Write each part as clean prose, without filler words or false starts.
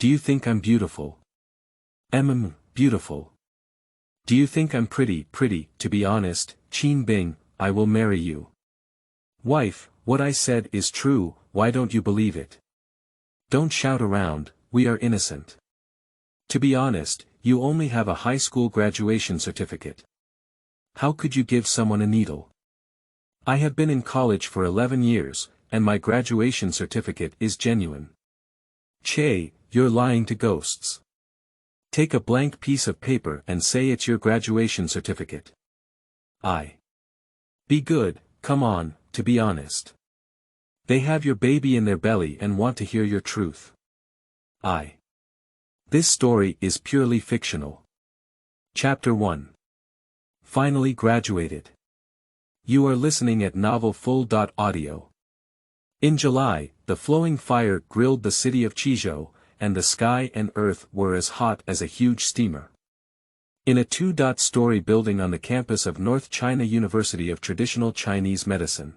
Do you think I'm beautiful? Beautiful. Do you think I'm pretty? To be honest, Qin Bing, I will marry you. Wife, what I said is true, why don't you believe it? Don't shout around, we are innocent. To be honest, you only have a high school graduation certificate. How could you give someone a needle? I have been in college for 11 years, and my graduation certificate is genuine. Che, you're lying to ghosts. Take a blank piece of paper and say it's your graduation certificate. Be good, come on, to be honest. They have your baby in their belly and want to hear your truth. This story is purely fictional. Chapter 1. Finally graduated. You are listening at novelfull.audio. In July, the flowing fire grilled the city of Qizhou, and the sky and earth were as hot as a huge steamer. In a 2-story building on the campus of North China University of Traditional Chinese Medicine.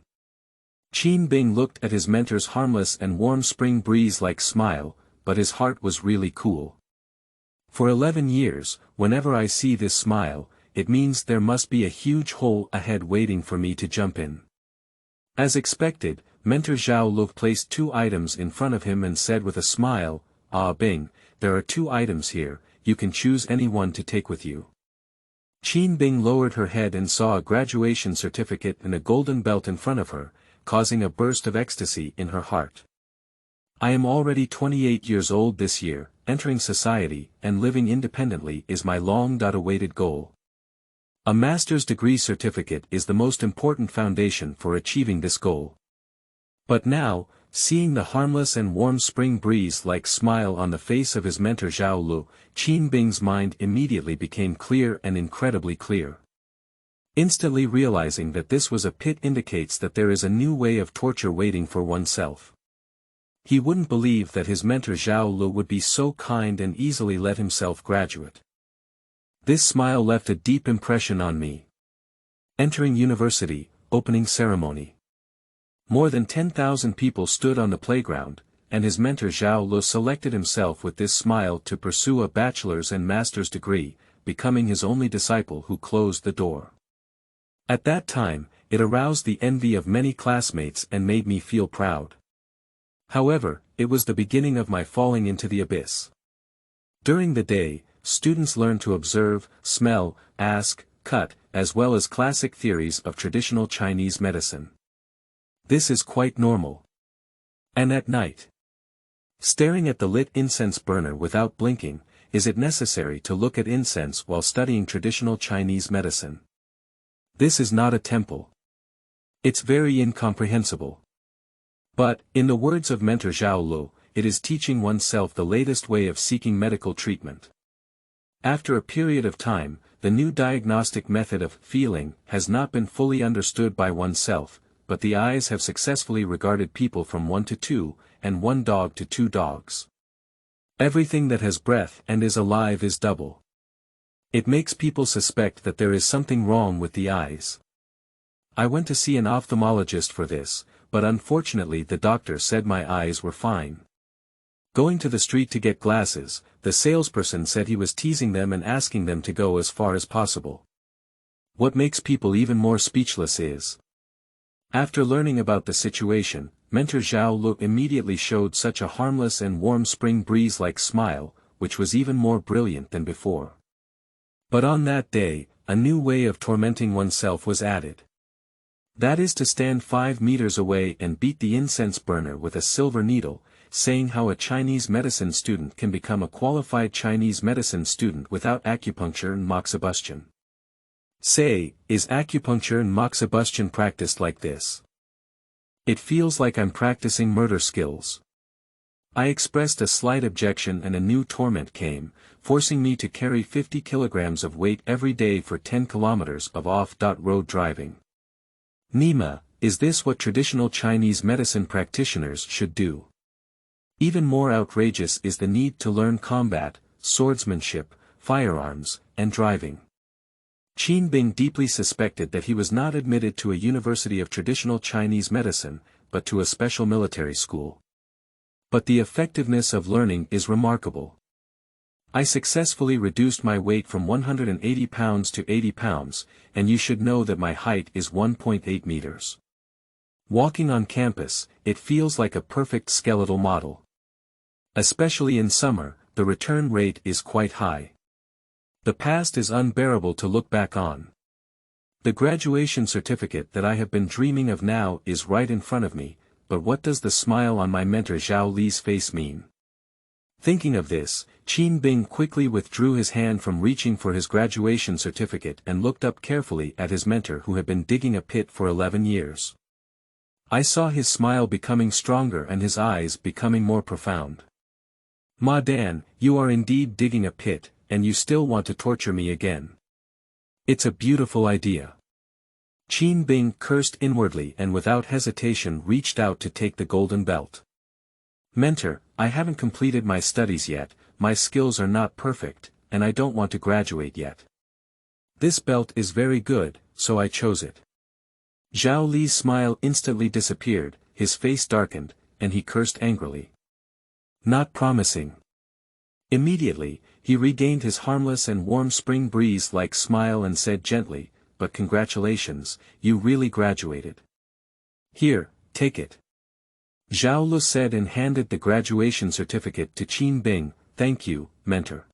Qin Bing looked at his mentor's harmless and warm spring breeze-like smile, but his heart was really cool. For 11 years, whenever I see this smile, it means there must be a huge hole ahead waiting for me to jump in. As expected, Mentor Zhao Lu placed 2 items in front of him and said with a smile, Bing, there are 2 items here, you can choose any one to take with you. Qin Bing lowered her head and saw a graduation certificate and a golden belt in front of her, causing a burst of ecstasy in her heart. I am already 28 years old this year, entering society and living independently is my long-awaited goal. A master's degree certificate is the most important foundation for achieving this goal. But now, seeing the harmless and warm spring breeze-like smile on the face of his mentor Zhao Lu, Qin Bing's mind immediately became clear and incredibly clear. Instantly realizing that this was a pit indicates that there is a new way of torture waiting for oneself. He wouldn't believe that his mentor Zhao Lu would be so kind and easily let himself graduate. This smile left a deep impression on me. Entering university, opening ceremony. More than 10,000 people stood on the playground, and his mentor Zhao Lu selected himself with this smile to pursue a bachelor's and master's degree, becoming his only disciple who closed the door. At that time, it aroused the envy of many classmates and made me feel proud. However, it was the beginning of my falling into the abyss. During the day, students learned to observe, smell, ask, cut, as well as classic theories of traditional Chinese medicine. This is quite normal. And at night, staring at the lit incense burner without blinking, is it necessary to look at incense while studying traditional Chinese medicine? This is not a temple. It's very incomprehensible. But, in the words of mentor Zhao Lu, it is teaching oneself the latest way of seeking medical treatment. After a period of time, the new diagnostic method of feeling has not been fully understood by oneself, but the eyes have successfully regarded people from 1 to 2, and 1 dog to 2 dogs. Everything that has breath and is alive is double. It makes people suspect that there is something wrong with the eyes. I went to see an ophthalmologist for this, but unfortunately the doctor said my eyes were fine. Going to the street to get glasses, the salesperson said he was teasing them and asking them to go as far as possible. What makes people even more speechless is, after learning about the situation, mentor Zhao Lu immediately showed such a harmless and warm spring breeze-like smile, which was even more brilliant than before. But on that day, a new way of tormenting oneself was added. That is to stand 5 meters away and beat the incense burner with a silver needle, saying how a Chinese medicine student can become a qualified Chinese medicine student without acupuncture and moxibustion. Say, is acupuncture and moxibustion practiced like this? It feels like I'm practicing murder skills. I expressed a slight objection and a new torment came, forcing me to carry 50 kilograms of weight every day for 10 kilometers of off-road driving. Nima, is this what traditional Chinese medicine practitioners should do? Even more outrageous is the need to learn combat, swordsmanship, firearms, and driving. Qin Bing deeply suspected that he was not admitted to a university of traditional Chinese medicine, but to a special military school. But the effectiveness of learning is remarkable. I successfully reduced my weight from 180 pounds to 80 pounds, and you should know that my height is 1.8 meters. Walking on campus, it feels like a perfect skeletal model. Especially in summer, the return rate is quite high. The past is unbearable to look back on. The graduation certificate that I have been dreaming of now is right in front of me, but what does the smile on my mentor Zhao Li's face mean? Thinking of this, Qin Bing quickly withdrew his hand from reaching for his graduation certificate and looked up carefully at his mentor who had been digging a pit for 11 years. I saw his smile becoming stronger and his eyes becoming more profound. Ma Dan, you are indeed digging a pit, and you still want to torture me again. It's a beautiful idea. Qin Bing cursed inwardly and without hesitation reached out to take the golden belt. Mentor, I haven't completed my studies yet, my skills are not perfect, and I don't want to graduate yet. This belt is very good, so I chose it. Zhao Li's smile instantly disappeared, his face darkened, and he cursed angrily. Not promising. Immediately, he regained his harmless and warm spring breeze-like smile and said gently, but congratulations, you really graduated. Here, take it. Zhao Lu said and handed the graduation certificate to Qin Bing, thank you, mentor.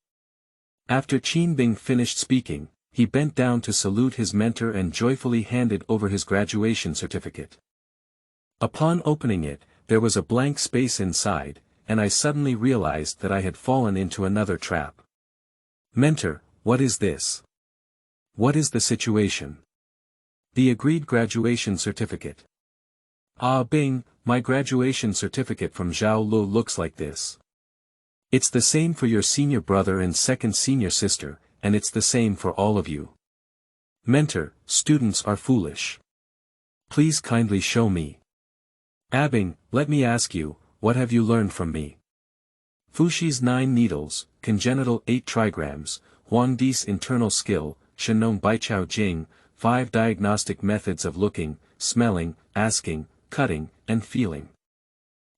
After Qin Bing finished speaking, he bent down to salute his mentor and joyfully handed over his graduation certificate. Upon opening it, there was a blank space inside, and I suddenly realized that I had fallen into another trap. Mentor, what is this? What is the situation? The agreed graduation certificate. Ah Bing, my graduation certificate from Zhao Lu looks like this. It's the same for your senior brother and second senior sister, and it's the same for all of you. Mentor, students are foolish. Please kindly show me. Bing, let me ask you, what have you learned from me? Fushi's 9 needles, congenital 8 trigrams, Huangdi's internal skill, Shenong Baichao Jing, 5 diagnostic methods of looking, smelling, asking, cutting, and feeling.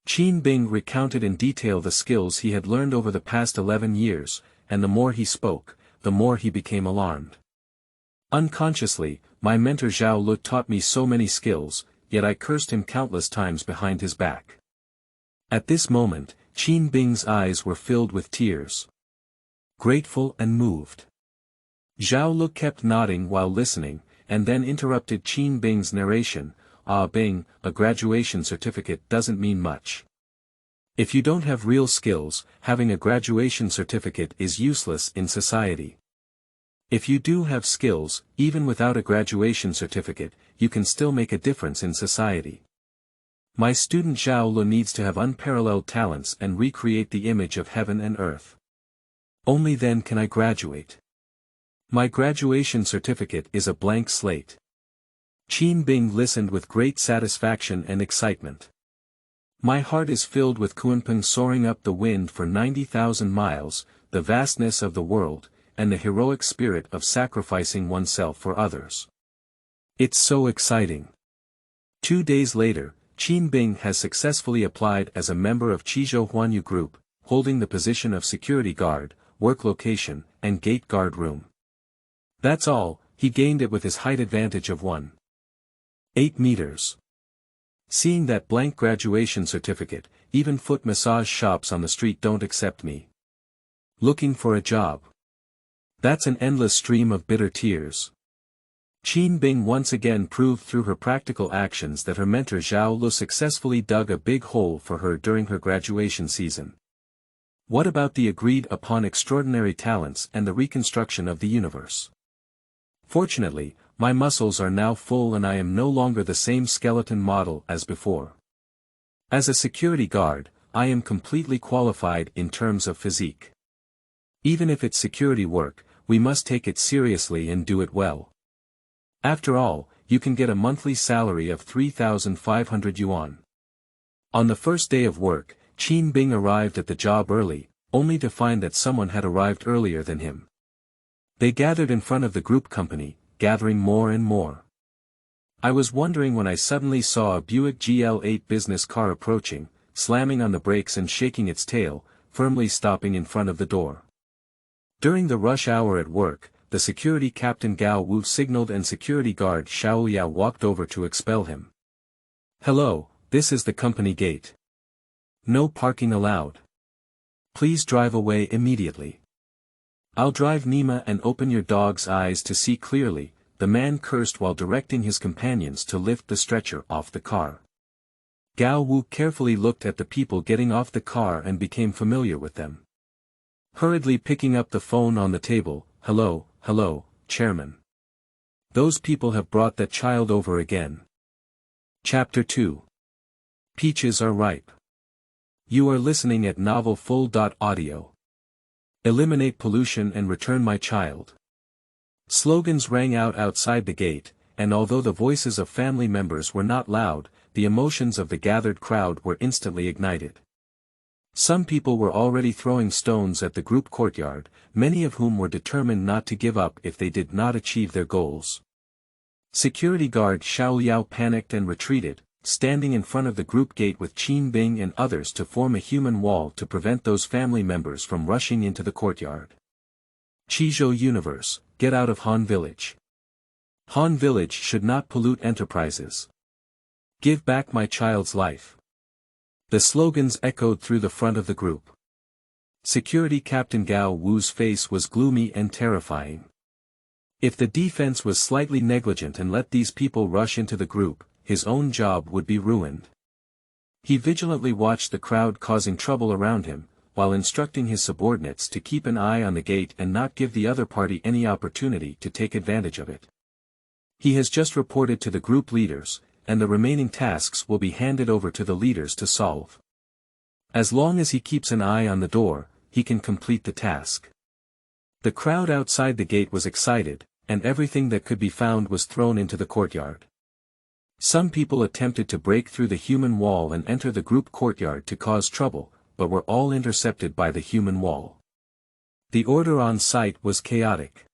Qin Bing recounted in detail the skills he had learned over the past 11 years, and the more he spoke, the more he became alarmed. Unconsciously, my mentor Zhao Lu taught me so many skills, yet I cursed him countless times behind his back. At this moment, Qin Bing's eyes were filled with tears. Grateful and moved. Zhao Lu kept nodding while listening, and then interrupted Qin Bing's narration, Ah Bing, a graduation certificate doesn't mean much. If you don't have real skills, having a graduation certificate is useless in society. If you do have skills, even without a graduation certificate, you can still make a difference in society. My student Zhao Lu needs to have unparalleled talents and recreate the image of heaven and earth. Only then can I graduate. My graduation certificate is a blank slate. Qin Bing listened with great satisfaction and excitement. My heart is filled with Kunpeng soaring up the wind for 90,000 miles, the vastness of the world, and the heroic spirit of sacrificing oneself for others. It's so exciting. 2 days later, Qin Bing has successfully applied as a member of Qizhou Huanyu Group, holding the position of security guard, work location, and gate guard room. That's all, he gained it with his height advantage of 1.8 meters. Seeing that blank graduation certificate, even foot massage shops on the street don't accept me. Looking for a job. That's an endless stream of bitter tears. Qin Bing once again proved through her practical actions that her mentor Zhao Lu successfully dug a big hole for her during her graduation season. What about the agreed upon extraordinary talents and the reconstruction of the universe? Fortunately, my muscles are now full and I am no longer the same skeleton model as before. As a security guard, I am completely qualified in terms of physique. Even if it's security work, we must take it seriously and do it well. After all, you can get a monthly salary of 3,500 yuan. On the first day of work, Qin Bing arrived at the job early, only to find that someone had arrived earlier than him. They gathered in front of the group company, gathering more and more. I was wondering when I suddenly saw a Buick GL8 business car approaching, slamming on the brakes and shaking its tail, firmly stopping in front of the door. During the rush hour at work, the security captain Gao Wu signaled and security guard Xiao Yao walked over to expel him. "Hello, this is the company gate. No parking allowed. Please drive away immediately." "I'll drive Nima and open your dog's eyes to see clearly," the man cursed while directing his companions to lift the stretcher off the car. Gao Wu carefully looked at the people getting off the car and became familiar with them. Hurriedly picking up the phone on the table, Hello, Chairman. Those people have brought that child over again." Chapter 2. Peaches are ripe. You are listening at novelfull.audio. Eliminate pollution and return my child. Slogans rang out outside the gate, and although the voices of family members were not loud, the emotions of the gathered crowd were instantly ignited. Some people were already throwing stones at the group courtyard, many of whom were determined not to give up if they did not achieve their goals. Security guard Xiao Yao panicked and retreated, standing in front of the group gate with Qin Bing and others to form a human wall to prevent those family members from rushing into the courtyard. Qizhou Universe, get out of Han Village. Han Village should not pollute enterprises. Give back my child's life. The slogans echoed through the front of the group. Security Captain Gao Wu's face was gloomy and terrifying. If the defense was slightly negligent and let these people rush into the group, his own job would be ruined. He vigilantly watched the crowd causing trouble around him, while instructing his subordinates to keep an eye on the gate and not give the other party any opportunity to take advantage of it. He has just reported to the group leaders, and the remaining tasks will be handed over to the leaders to solve. As long as he keeps an eye on the door, he can complete the task. The crowd outside the gate was excited, and everything that could be found was thrown into the courtyard. Some people attempted to break through the human wall and enter the group courtyard to cause trouble, but were all intercepted by the human wall. The order on site was chaotic.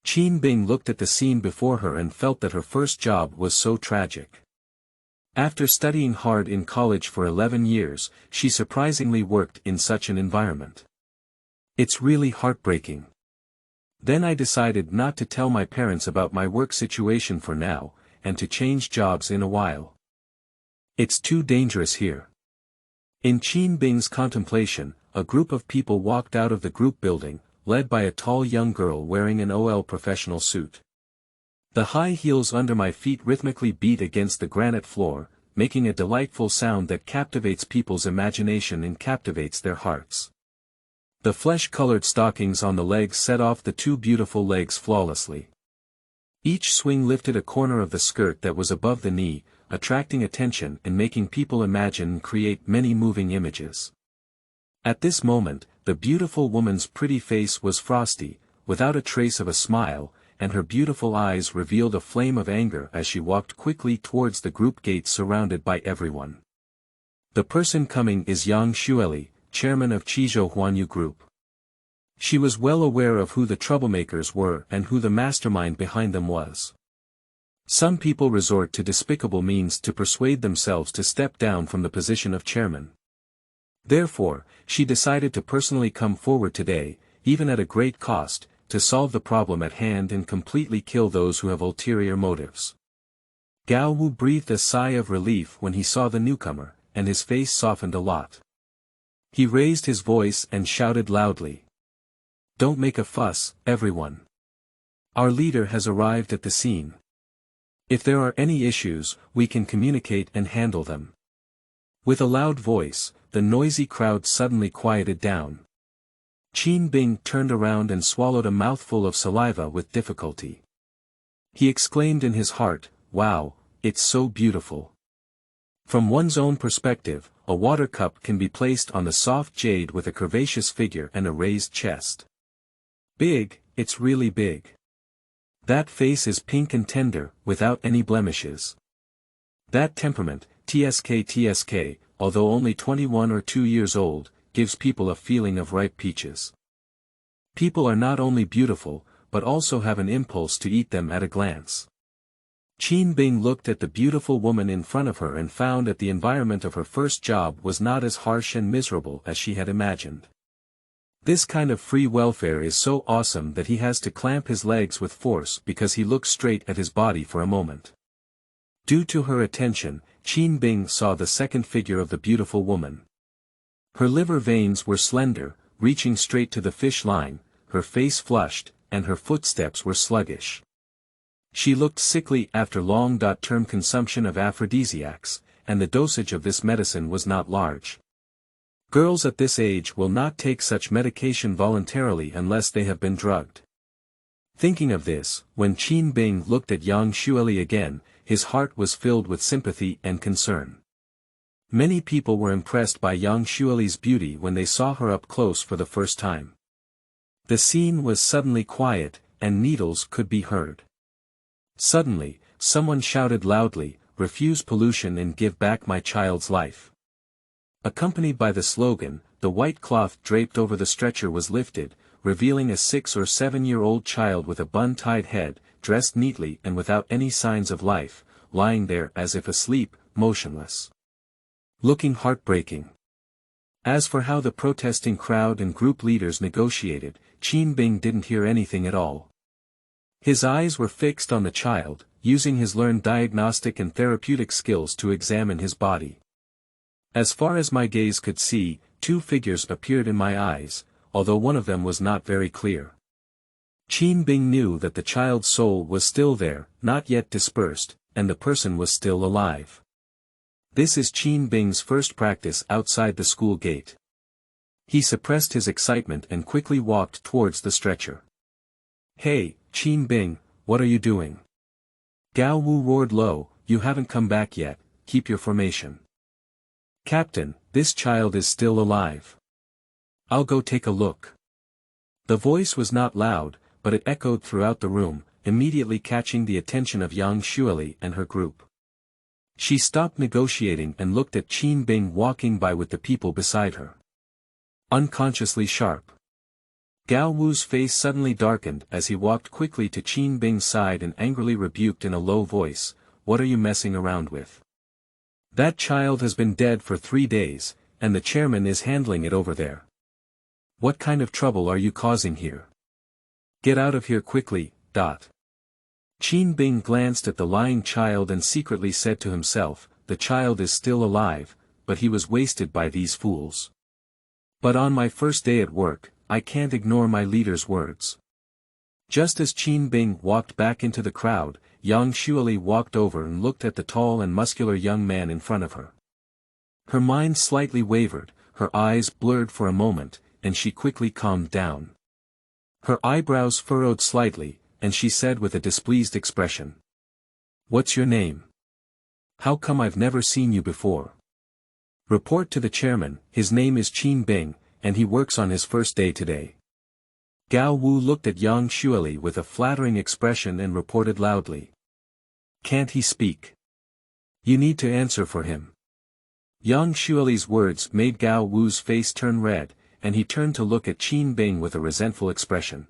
Qin Bing looked at the scene before her and felt that her first job was so tragic. After studying hard in college for 11 years, she surprisingly worked in such an environment. It's really heartbreaking. Then I decided not to tell my parents about my work situation for now, and to change jobs in a while. It's too dangerous here. In Qin Bing's contemplation, a group of people walked out of the group building, led by a tall young girl wearing an OL professional suit. The high heels under my feet rhythmically beat against the granite floor, making a delightful sound that captivates people's imagination and captivates their hearts. The flesh-colored stockings on the legs set off the two beautiful legs flawlessly. Each swing lifted a corner of the skirt that was above the knee, attracting attention and making people imagine and create many moving images. At this moment, the beautiful woman's pretty face was frosty, without a trace of a smile, and her beautiful eyes revealed a flame of anger as she walked quickly towards the group gate surrounded by everyone. The person coming is Yang Xueli, chairman of Qizhou Huanyu Group. She was well aware of who the troublemakers were and who the mastermind behind them was. Some people resort to despicable means to persuade themselves to step down from the position of chairman. Therefore, she decided to personally come forward today, even at a great cost, to solve the problem at hand and completely kill those who have ulterior motives. Gao Wu breathed a sigh of relief when he saw the newcomer, and his face softened a lot. He raised his voice and shouted loudly. "Don't make a fuss, everyone. Our leader has arrived at the scene. If there are any issues, we can communicate and handle them." With a loud voice, the noisy crowd suddenly quieted down. Qin Bing turned around and swallowed a mouthful of saliva with difficulty. He exclaimed in his heart, "Wow, it's so beautiful." From one's own perspective, a water cup can be placed on the soft jade with a curvaceous figure and a raised chest. Big, it's really big. That face is pink and tender, without any blemishes. That temperament, TSK, although only 21 or 2 years old, gives people a feeling of ripe peaches. People are not only beautiful, but also have an impulse to eat them at a glance. Qin Bing looked at the beautiful woman in front of her and found that the environment of her first job was not as harsh and miserable as she had imagined. This kind of free welfare is so awesome that he has to clamp his legs with force because he looks straight at his body for a moment. Due to her attention, Qin Bing saw the second figure of the beautiful woman. Her liver veins were slender, reaching straight to the fish line, her face flushed, and her footsteps were sluggish. She looked sickly after long-term consumption of aphrodisiacs, and the dosage of this medicine was not large. Girls at this age will not take such medication voluntarily unless they have been drugged. Thinking of this, when Qin Bing looked at Yang Xueli again, his heart was filled with sympathy and concern. Many people were impressed by Yang Xueli's beauty when they saw her up close for the first time. The scene was suddenly quiet, and needles could be heard. Suddenly, someone shouted loudly, "Refuse pollution and give back my child's life." Accompanied by the slogan, the white cloth draped over the stretcher was lifted, revealing a 6 or 7-year-old child with a bun-tied head, dressed neatly and without any signs of life, lying there as if asleep, motionless. Looking heartbreaking. As for how the protesting crowd and group leaders negotiated, Qin Bing didn't hear anything at all. His eyes were fixed on the child, using his learned diagnostic and therapeutic skills to examine his body. As far as my gaze could see, 2 figures appeared in my eyes, although one of them was not very clear. Qin Bing knew that the child's soul was still there, not yet dispersed, and the person was still alive. This is Qin Bing's first practice outside the school gate. He suppressed his excitement and quickly walked towards the stretcher. "Hey, Qin Bing, what are you doing?" Gao Wu roared low, "You haven't come back yet, keep your formation." "Captain, this child is still alive. I'll go take a look." The voice was not loud, but it echoed throughout the room, immediately catching the attention of Yang Xueli and her group. She stopped negotiating and looked at Qin Bing walking by with the people beside her. Unconsciously sharp. Gao Wu's face suddenly darkened as he walked quickly to Qin Bing's side and angrily rebuked in a low voice, "What are you messing around with? That child has been dead for 3 days, and the chairman is handling it over there. What kind of trouble are you causing here? Get out of here quickly." Qin Bing glanced at the lying child and secretly said to himself, "The child is still alive, but he was wasted by these fools. But on my first day at work, I can't ignore my leader's words." Just as Qin Bing walked back into the crowd, Yang Xueli walked over and looked at the tall and muscular young man in front of her. Her mind slightly wavered, her eyes blurred for a moment, and she quickly calmed down. Her eyebrows furrowed slightly, and she said with a displeased expression, "What's your name? How come I've never seen you before?" "Report to the chairman, his name is Qin Bing, and he works on his first day today." Gao Wu looked at Yang Xueli with a flattering expression and reported loudly, "Can't he speak? You need to answer for him." Yang Xueli's words made Gao Wu's face turn red, and he turned to look at Qin Bing with a resentful expression.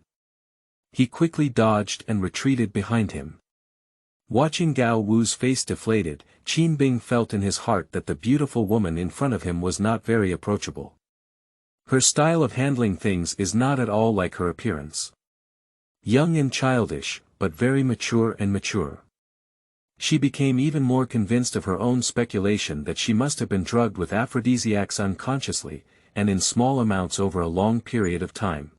He quickly dodged and retreated behind him. Watching Gao Wu's face deflated, Qin Bing felt in his heart that the beautiful woman in front of him was not very approachable. Her style of handling things is not at all like her appearance. Young and childish, but very mature and mature. She became even more convinced of her own speculation that she must have been drugged with aphrodisiacs unconsciously, and in small amounts over a long period of time.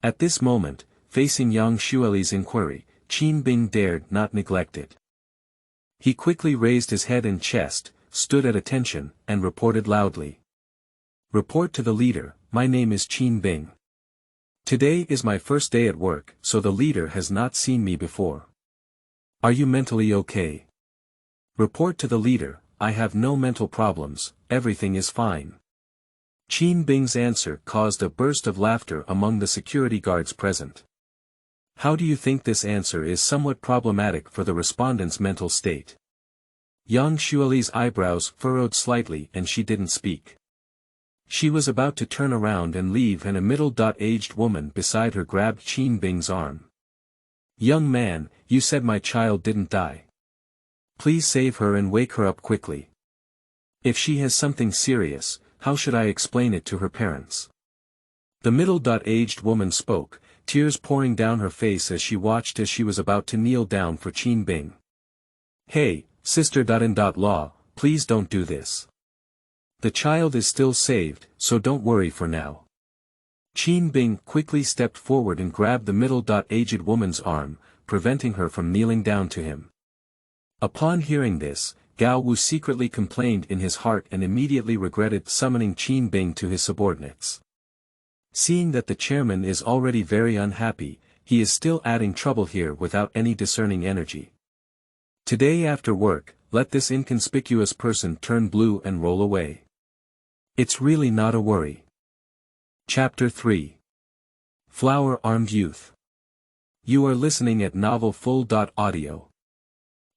At this moment, facing Yang Xueli's inquiry, Qin Bing dared not neglect it. He quickly raised his head and chest, stood at attention, and reported loudly. "Report to the leader, my name is Qin Bing. Today is my first day at work, so the leader has not seen me before. Are you mentally okay?" "Report to the leader, I have no mental problems, everything is fine." Qin Bing's answer caused a burst of laughter among the security guards present. How do you think this answer is somewhat problematic for the respondent's mental state? Yang Xueli's eyebrows furrowed slightly and she didn't speak. She was about to turn around and leave and a middle-aged woman beside her grabbed Qin Bing's arm. "Young man, you said my child didn't die. Please save her and wake her up quickly. If she has something serious, how should I explain it to her parents? The middle-aged woman spoke, tears pouring down her face as she watched as she was about to kneel down for Qin Bing. Hey, sister-in-law, please don't do this. The child is still saved, so don't worry for now. Qin Bing quickly stepped forward and grabbed the middle-aged woman's arm, preventing her from kneeling down to him. Upon hearing this, Gao Wu secretly complained in his heart and immediately regretted summoning Qin Bing to his subordinates. Seeing that the chairman is already very unhappy, he is still adding trouble here without any discerning energy. Today after work, let this inconspicuous person turn blue and roll away. It's really not a worry. Chapter 3. Flower-Armed Youth. You are listening at novelfull.audio.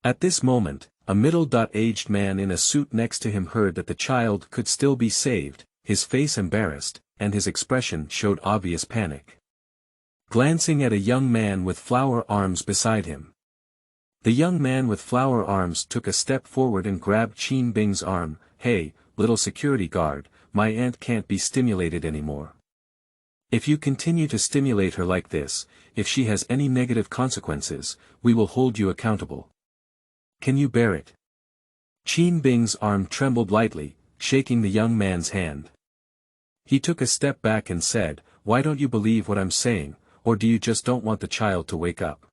At this moment, a middle-aged man in a suit next to him heard that the child could still be saved, his face embarrassed, and his expression showed obvious panic. Glancing at a young man with flower arms beside him. The young man with flower arms took a step forward and grabbed Qin Bing's arm. Hey, little security guard, my aunt can't be stimulated anymore. If you continue to stimulate her like this, if she has any negative consequences, we will hold you accountable. Can you bear it? Qin Bing's arm trembled lightly, shaking the young man's hand. He took a step back and said, why don't you believe what I'm saying, or do you just don't want the child to wake up?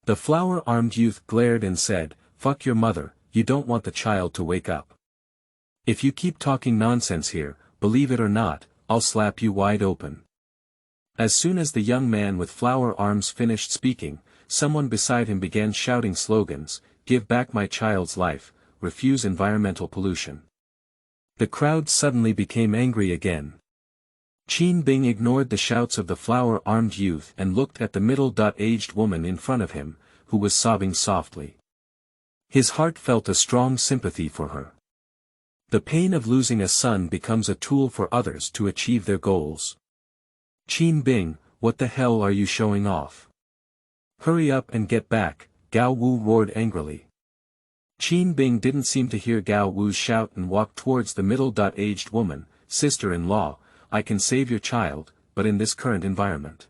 The flower-armed youth glared and said, fuck your mother, you don't want the child to wake up. If you keep talking nonsense here, believe it or not, I'll slap you wide open. As soon as the young man with flower arms finished speaking, someone beside him began shouting slogans, give back my child's life, refuse environmental pollution. The crowd suddenly became angry again. Qin Bing ignored the shouts of the flower-armed youth and looked at the middle-aged woman in front of him, who was sobbing softly. His heart felt a strong sympathy for her. The pain of losing a son becomes a tool for others to achieve their goals. Qin Bing, what the hell are you showing off? Hurry up and get back, Gao Wu roared angrily. Qin Bing didn't seem to hear Gao Wu's shout and walked towards the middle-aged woman. Sister-in-law, I can save your child, but in this current environment.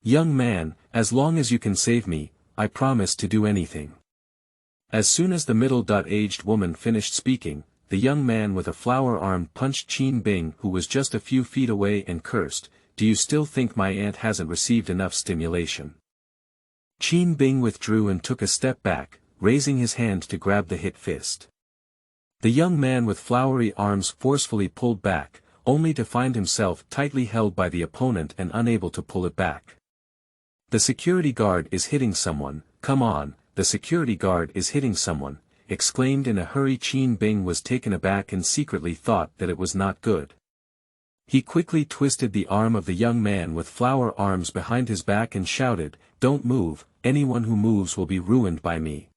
Young man, as long as you can save me, I promise to do anything. As soon as the middle-aged woman finished speaking, the young man with a flower arm punched Qin Bing, who was just a few feet away, and cursed, do you still think my aunt hasn't received enough stimulation? Qin Bing withdrew and took a step back, raising his hand to grab the hit fist. The young man with flowery arms forcefully pulled back, only to find himself tightly held by the opponent and unable to pull it back. The security guard is hitting someone, come on, the security guard is hitting someone, exclaimed in a hurry. Qin Bing was taken aback and secretly thought that it was not good. He quickly twisted the arm of the young man with flower arms behind his back and shouted, don't move, anyone who moves will be ruined by me.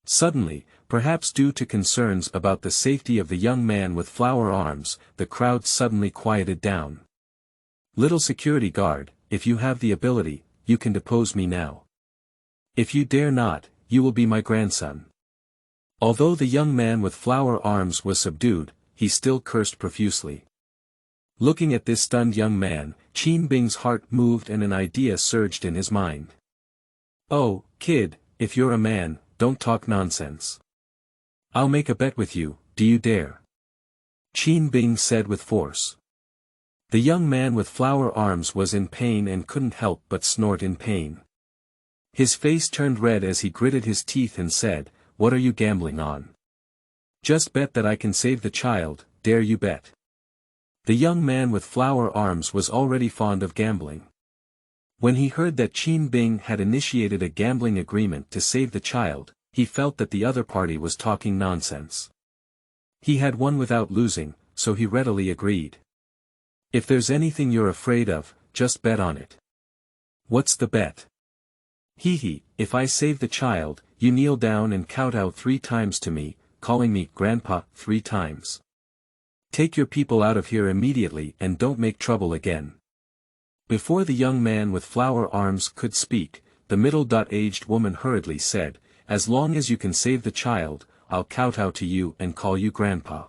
Suddenly, perhaps due to concerns about the safety of the young man with flower arms, the crowd suddenly quieted down. Little security guard, if you have the ability, you can depose me now. If you dare not, you will be my grandson. Although the young man with flower arms was subdued, he still cursed profusely. Looking at this stunned young man, Qin Bing's heart moved and an idea surged in his mind. Oh, kid, if you're a man, don't talk nonsense. I'll make a bet with you, do you dare? Qin Bing said with force. The young man with flower arms was in pain and couldn't help but snort in pain. His face turned red as he gritted his teeth and said, what are you gambling on? Just bet that I can save the child, dare you bet? The young man with flower arms was already fond of gambling. When he heard that Qin Bing had initiated a gambling agreement to save the child, he felt that the other party was talking nonsense. He had won without losing, so he readily agreed. If there's anything you're afraid of, just bet on it. What's the bet? Hee, if I save the child, you kneel down and kowtow 3 times to me, calling me grandpa 3 times. Take your people out of here immediately and don't make trouble again. Before the young man with flower arms could speak, the middle-aged woman hurriedly said, as long as you can save the child, I'll kowtow to you and call you grandpa.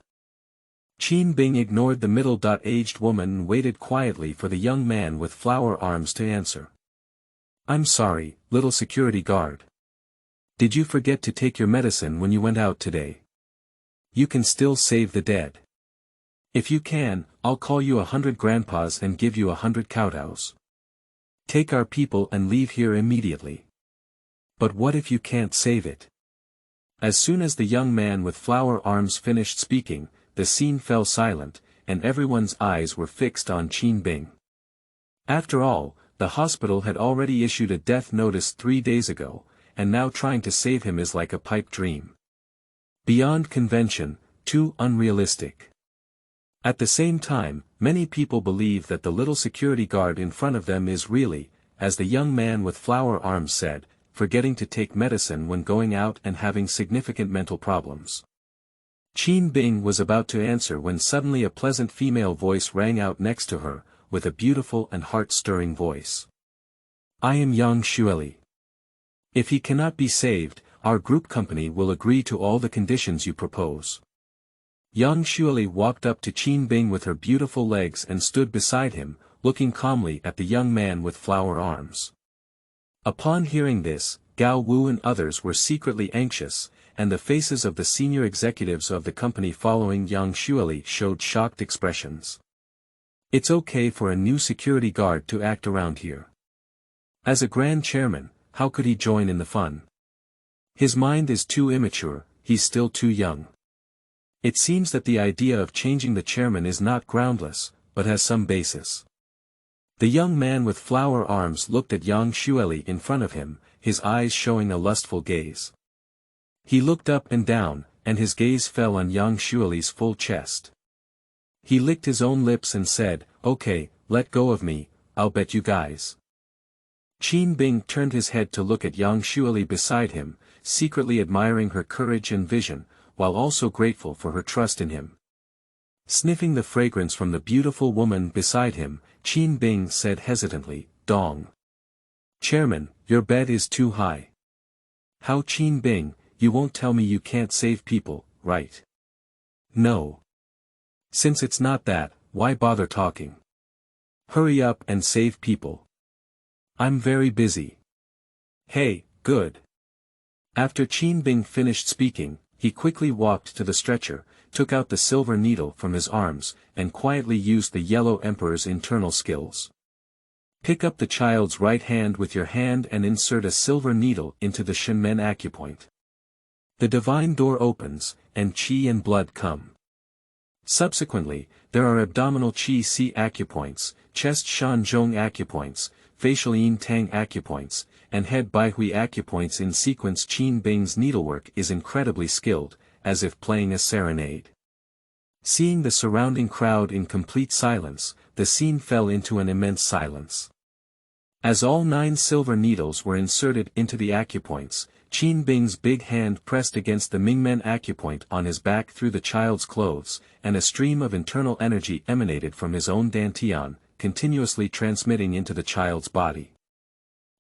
Qin Bing ignored the middle-aged woman and waited quietly for the young man with flower arms to answer. I'm sorry, little security guard. Did you forget to take your medicine when you went out today? You can still save the dead. If you can, I'll call you 100 grandpas and give you 100 kowtows. Take our people and leave here immediately. But what if you can't save it? As soon as the young man with flower arms finished speaking, the scene fell silent, and everyone's eyes were fixed on Qin Bing. After all, the hospital had already issued a death notice 3 days ago, and now trying to save him is like a pipe dream. Beyond convention, too unrealistic. At the same time, many people believe that the little security guard in front of them is really, as the young man with flower arms said, forgetting to take medicine when going out and having significant mental problems. Qin Bing was about to answer when suddenly a pleasant female voice rang out next to her, with a beautiful and heart-stirring voice. I am Yang Xueli. If he cannot be saved, our group company will agree to all the conditions you propose. Yang Xueli walked up to Qin Bing with her beautiful legs and stood beside him, looking calmly at the young man with flower arms. Upon hearing this, Gao Wu and others were secretly anxious, and the faces of the senior executives of the company following Yang Xueli showed shocked expressions. It's okay for a new security guard to act around here. As a grand chairman, how could he join in the fun? His mind is too immature, he's still too young. It seems that the idea of changing the chairman is not groundless, but has some basis. The young man with flower arms looked at Yang Xueli in front of him, his eyes showing a lustful gaze. He looked up and down, and his gaze fell on Yang Xueli's full chest. He licked his own lips and said, okay, let go of me, I'll bet you guys. Qin Bing turned his head to look at Yang Xueli beside him, secretly admiring her courage and vision, while also grateful for her trust in him. Sniffing the fragrance from the beautiful woman beside him, Qin Bing said hesitantly, Dong. Chairman, your bed is too high. How Qin Bing, you won't tell me you can't save people, right? No. Since it's not that, why bother talking? Hurry up and save people. I'm very busy. Hey, good. After Qin Bing finished speaking, he quickly walked to the stretcher, took out the silver needle from his arms, and quietly used the Yellow Emperor's internal skills. Pick up the child's right hand with your hand and insert a silver needle into the Shenmen acupoint. The divine door opens, and qi and blood come. Subsequently, there are abdominal qi si acupoints, chest shan zhong acupoints, facial yin tang acupoints, and head bai hui acupoints in sequence. Qin Bing's needlework is incredibly skilled, as if playing a serenade. Seeing the surrounding crowd in complete silence, the scene fell into an immense silence. As all 9 silver needles were inserted into the acupoints, Qin Bing's big hand pressed against the Mingmen acupoint on his back through the child's clothes, and a stream of internal energy emanated from his own dantian, continuously transmitting into the child's body.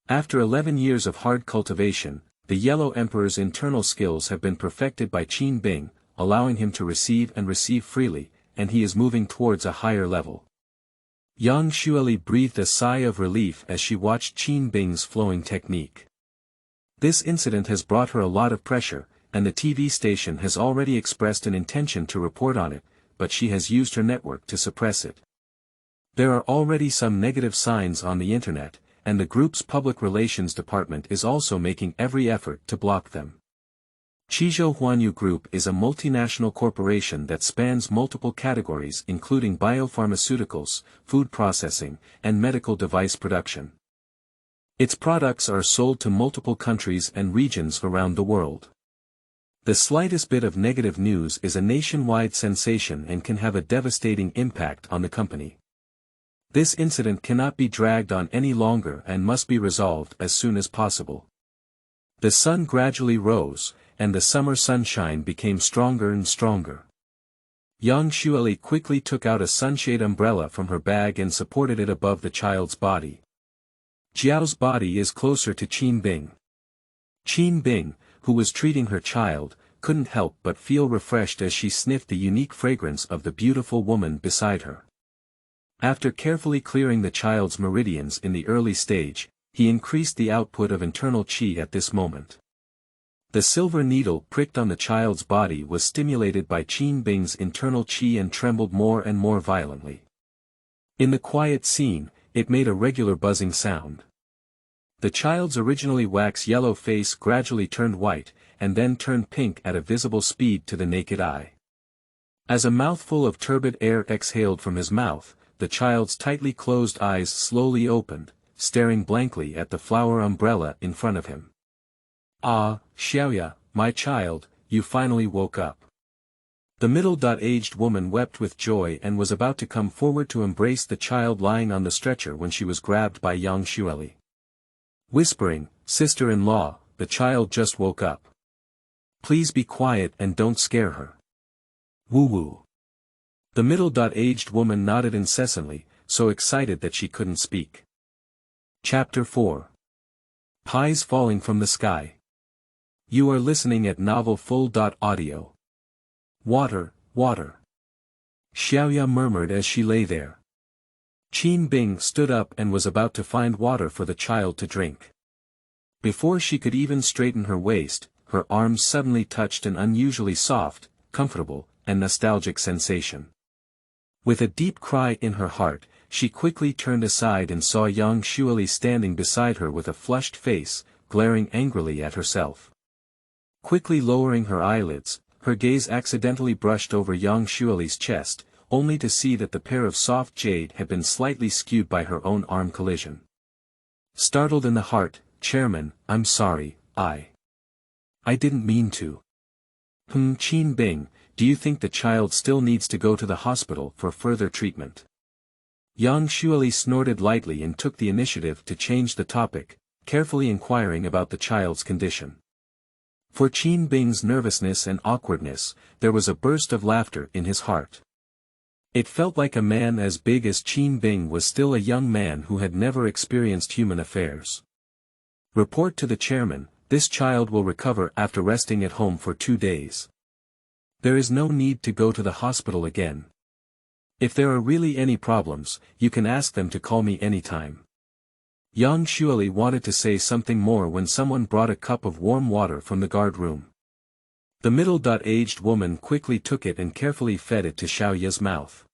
After 11 years of hard cultivation, the Yellow Emperor's internal skills have been perfected by Qin Bing, allowing him to receive and receive freely, and he is moving towards a higher level. Yang Xueli breathed a sigh of relief as she watched Qin Bing's flowing technique. This incident has brought her a lot of pressure, and the TV station has already expressed an intention to report on it, but she has used her network to suppress it. There are already some negative signs on the internet, and the group's public relations department is also making every effort to block them. Qizhou Huanyu Group is a multinational corporation that spans multiple categories including biopharmaceuticals, food processing, and medical device production. Its products are sold to multiple countries and regions around the world. The slightest bit of negative news is a nationwide sensation and can have a devastating impact on the company. This incident cannot be dragged on any longer and must be resolved as soon as possible. The sun gradually rose, and the summer sunshine became stronger and stronger. Yang Xueli quickly took out a sunshade umbrella from her bag and supported it above the child's body. Jiao's body is closer to Qin Bing. Qin Bing, who was treating her child, couldn't help but feel refreshed as she sniffed the unique fragrance of the beautiful woman beside her. After carefully clearing the child's meridians in the early stage, he increased the output of internal qi at this moment. The silver needle pricked on the child's body was stimulated by Qin Bing's internal qi and trembled more and more violently. In the quiet scene, it made a regular buzzing sound. The child's originally wax-yellow face gradually turned white, and then turned pink at a visible speed to the naked eye. As a mouthful of turbid air exhaled from his mouth, the child's tightly closed eyes slowly opened, staring blankly at the flower umbrella in front of him. "Ah, Xiaoya, my child, you finally woke up." The middle-aged woman wept with joy and was about to come forward to embrace the child lying on the stretcher when she was grabbed by Yang Xueli. Whispering, "Sister-in-law, the child just woke up. Please be quiet and don't scare her." Woo-woo. The middle-aged woman nodded incessantly, so excited that she couldn't speak. Chapter 4. Pies Falling from the Sky. You are listening at novelfull.audio. "Water, water." Xiaoya murmured as she lay there. Qin Bing stood up and was about to find water for the child to drink. Before she could even straighten her waist, her arms suddenly touched an unusually soft, comfortable, and nostalgic sensation. With a deep cry in her heart, she quickly turned aside and saw Yang Xueli standing beside her with a flushed face, glaring angrily at herself. Quickly lowering her eyelids, her gaze accidentally brushed over Yang Xueli's chest, only to see that the pair of soft jade had been slightly skewed by her own arm collision. Startled in the heart, "Chairman, I'm sorry, I didn't mean to." Qin Bing, do you think the child still needs to go to the hospital for further treatment?" Yang Xueli snorted lightly and took the initiative to change the topic, carefully inquiring about the child's condition. For Qin Bing's nervousness and awkwardness, there was a burst of laughter in his heart. It felt like a man as big as Qin Bing was still a young man who had never experienced human affairs. "Report to the chairman, this child will recover after resting at home for 2 days. There is no need to go to the hospital again. If there are really any problems, you can ask them to call me anytime." Yang Xueli wanted to say something more when someone brought a cup of warm water from the guard room. The middle-aged woman quickly took it and carefully fed it to Xiaoya's mouth.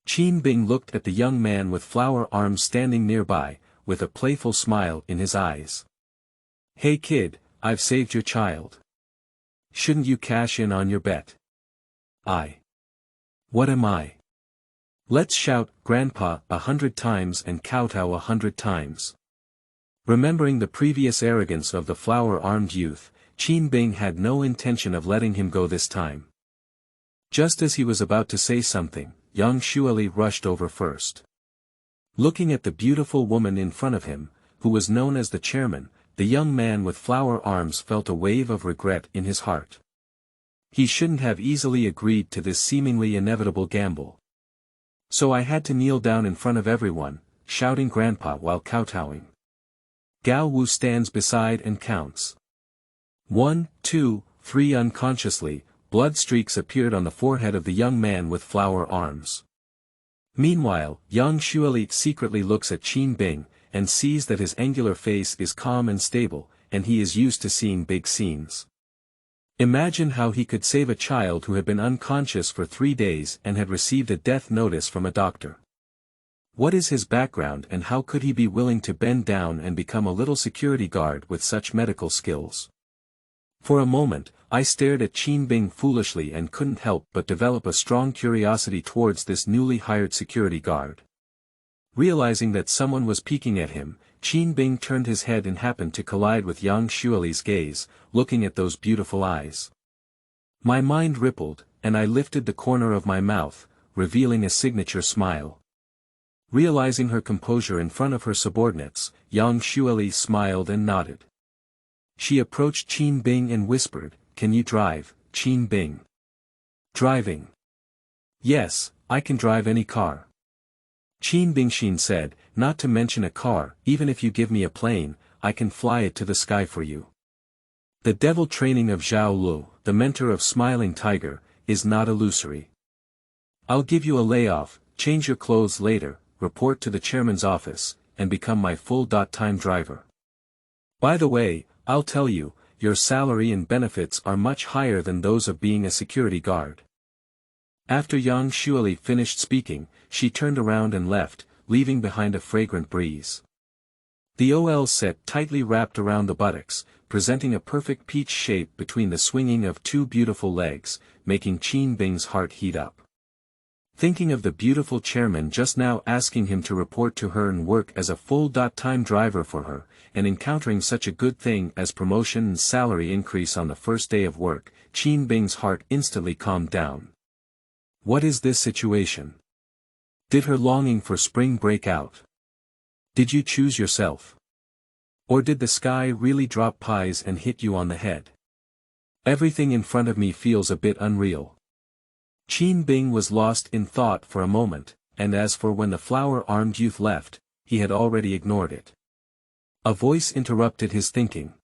Qin Bing looked at the young man with flower arms standing nearby, with a playful smile in his eyes. "Hey kid, I've saved your child. Shouldn't you cash in on your bet?" What am I? Let's shout, Grandpa, 100 times and kowtow 100 times. Remembering the previous arrogance of the flower-armed youth, Qin Bing had no intention of letting him go this time. Just as he was about to say something, Yang Xueli rushed over first. Looking at the beautiful woman in front of him, who was known as the chairman, the young man with flower arms felt a wave of regret in his heart. He shouldn't have easily agreed to this seemingly inevitable gamble. So I had to kneel down in front of everyone, shouting Grandpa while kowtowing. Gao Wu stands beside and counts. 1, 2, 3. Unconsciously, blood streaks appeared on the forehead of the young man with flower arms. Meanwhile, Yang Xueli secretly looks at Qin Bing, and sees that his angular face is calm and stable, and he is used to seeing big scenes. Imagine how he could save a child who had been unconscious for 3 days and had received a death notice from a doctor. What is his background and how could he be willing to bend down and become a little security guard with such medical skills? For a moment, I stared at Qin Bing foolishly and couldn't help but develop a strong curiosity towards this newly hired security guard. Realizing that someone was peeking at him, Qin Bing turned his head and happened to collide with Yang Xueli's gaze, looking at those beautiful eyes. My mind rippled, and I lifted the corner of my mouth, revealing a signature smile. Realizing her composure in front of her subordinates, Yang Xueli smiled and nodded. She approached Qin Bing and whispered, "Can you drive, Qin Bing?" "Driving? Yes, I can drive any car." Qin Bing said, "Not to mention a car, even if you give me a plane, I can fly it to the sky for you." The devil training of Zhao Lu, the mentor of Smiling Tiger, is not illusory. I'll give you a layoff, change your clothes later, report to the chairman's office, and become my full-time driver. By the way, I'll tell you, your salary and benefits are much higher than those of being a security guard. After Yang Xueli finished speaking, she turned around and left, leaving behind a fragrant breeze. The OL set tightly wrapped around the buttocks, presenting a perfect peach shape between the swinging of two beautiful legs, making Qin Bing's heart heat up. Thinking of the beautiful chairman just now asking him to report to her and work as a full-time driver for her, and encountering such a good thing as promotion and salary increase on the first day of work, Qin Bing's heart instantly calmed down. What is this situation? Did her longing for spring break out? Did you choose yourself? Or did the sky really drop pies and hit you on the head? Everything in front of me feels a bit unreal. Qin Bing was lost in thought for a moment, and as for when the flower-armed youth left, he had already ignored it. A voice interrupted his thinking.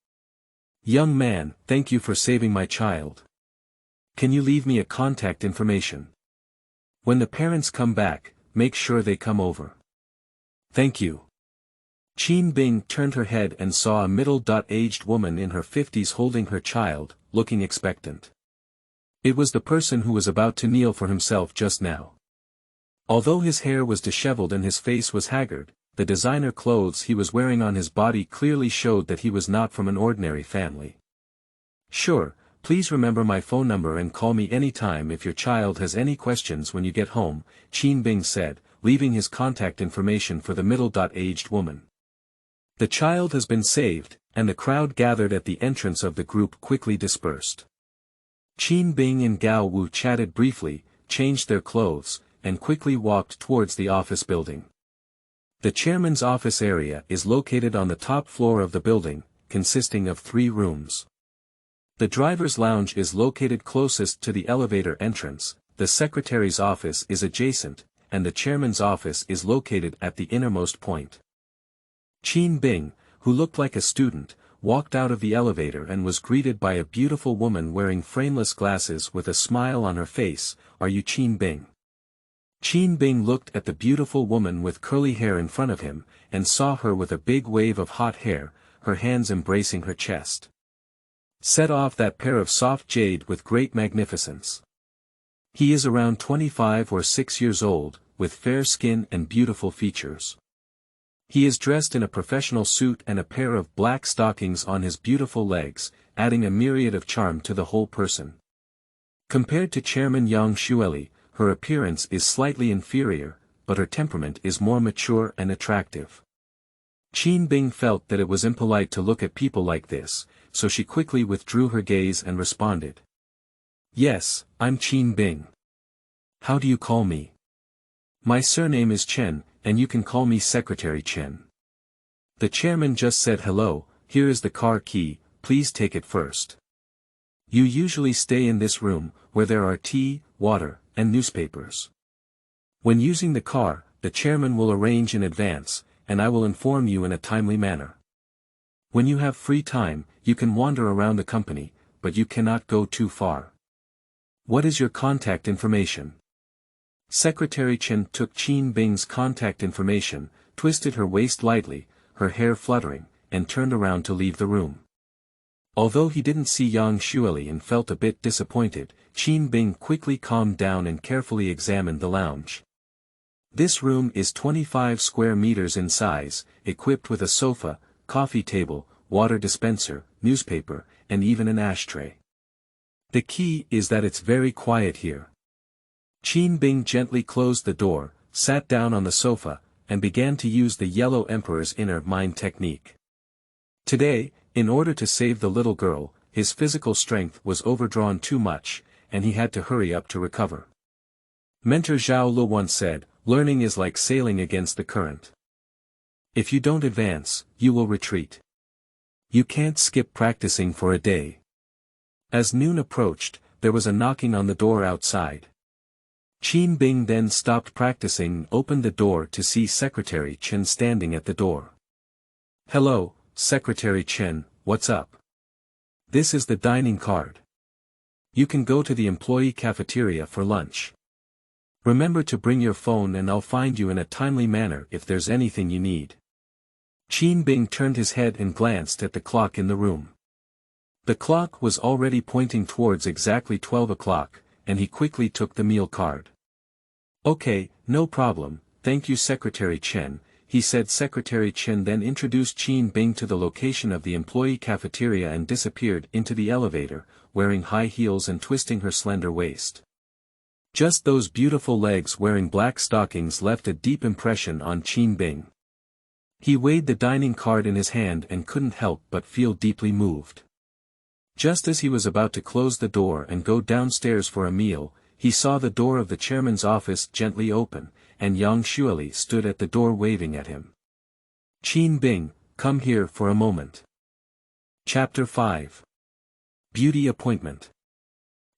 Young man, thank you for saving my child. Can you leave me a contact information? When the parents come back, make sure they come over. Thank you. Qin Bing turned her head and saw a middle-aged woman in her 50s holding her child, looking expectant. It was the person who was about to kneel for himself just now. Although his hair was disheveled and his face was haggard, the designer clothes he was wearing on his body clearly showed that he was not from an ordinary family. Sure, please remember my phone number and call me anytime if your child has any questions when you get home, Qin Bing said, leaving his contact information for the middle-aged woman. The child has been saved, and the crowd gathered at the entrance of the group quickly dispersed. Qin Bing and Gao Wu chatted briefly, changed their clothes, and quickly walked towards the office building. The chairman's office area is located on the top floor of the building, consisting of 3 rooms. The driver's lounge is located closest to the elevator entrance, the secretary's office is adjacent, and the chairman's office is located at the innermost point. Qin Bing, who looked like a student, walked out of the elevator and was greeted by a beautiful woman wearing frameless glasses with a smile on her face. Are you Qin Bing? Qin Bing looked at the beautiful woman with curly hair in front of him, and saw her with a big wave of hot hair, her hands embracing her chest. Set off that pair of soft jade with great magnificence. He is around 25 or 6 years old, with fair skin and beautiful features. He is dressed in a professional suit and a pair of black stockings on his beautiful legs, adding a myriad of charm to the whole person. Compared to Chairman Yang Xueli, her appearance is slightly inferior, but her temperament is more mature and attractive. Qin Bing felt that it was impolite to look at people like this, so she quickly withdrew her gaze and responded. Yes, I'm Qin Bing. How do you call me? My surname is Chen, and you can call me Secretary Chen. The chairman just said hello, here is the car key, please take it first. You usually stay in this room, where there are tea, water, and newspapers. When using the car, the chairman will arrange in advance, and I will inform you in a timely manner. When you have free time, you can wander around the company, but you cannot go too far. What is your contact information? Secretary Chen took Qin Bing's contact information, twisted her waist lightly, her hair fluttering, and turned around to leave the room. Although he didn't see Yang Xueli and felt a bit disappointed, Qin Bing quickly calmed down and carefully examined the lounge. This room is 25 square meters in size, equipped with a sofa, coffee table, water dispenser, newspaper, and even an ashtray. The key is that it's very quiet here. Qin Bing gently closed the door, sat down on the sofa, and began to use the Yellow Emperor's inner mind technique. Today, in order to save the little girl, his physical strength was overdrawn too much, and he had to hurry up to recover. Mentor Zhao Lu once said, learning is like sailing against the current. If you don't advance, you will retreat. You can't skip practicing for a day. As noon approached, there was a knocking on the door outside. Qin Bing then stopped practicing and opened the door to see Secretary Chen standing at the door. Hello, Secretary Chen, what's up? This is the dining card. You can go to the employee cafeteria for lunch. Remember to bring your phone and I'll find you in a timely manner if there's anything you need. Qin Bing turned his head and glanced at the clock in the room. The clock was already pointing towards exactly 12 o'clock, and he quickly took the meal card. Okay, no problem, thank you Secretary Chen, he said. Secretary Chen then introduced Qin Bing to the location of the employee cafeteria and disappeared into the elevator, wearing high heels and twisting her slender waist. Just those beautiful legs wearing black stockings left a deep impression on Qin Bing. He weighed the dining card in his hand and couldn't help but feel deeply moved. Just as he was about to close the door and go downstairs for a meal, he saw the door of the chairman's office gently open, and Yang Xueli stood at the door waving at him. Qin Bing, come here for a moment. Chapter 5. Beauty Appointment.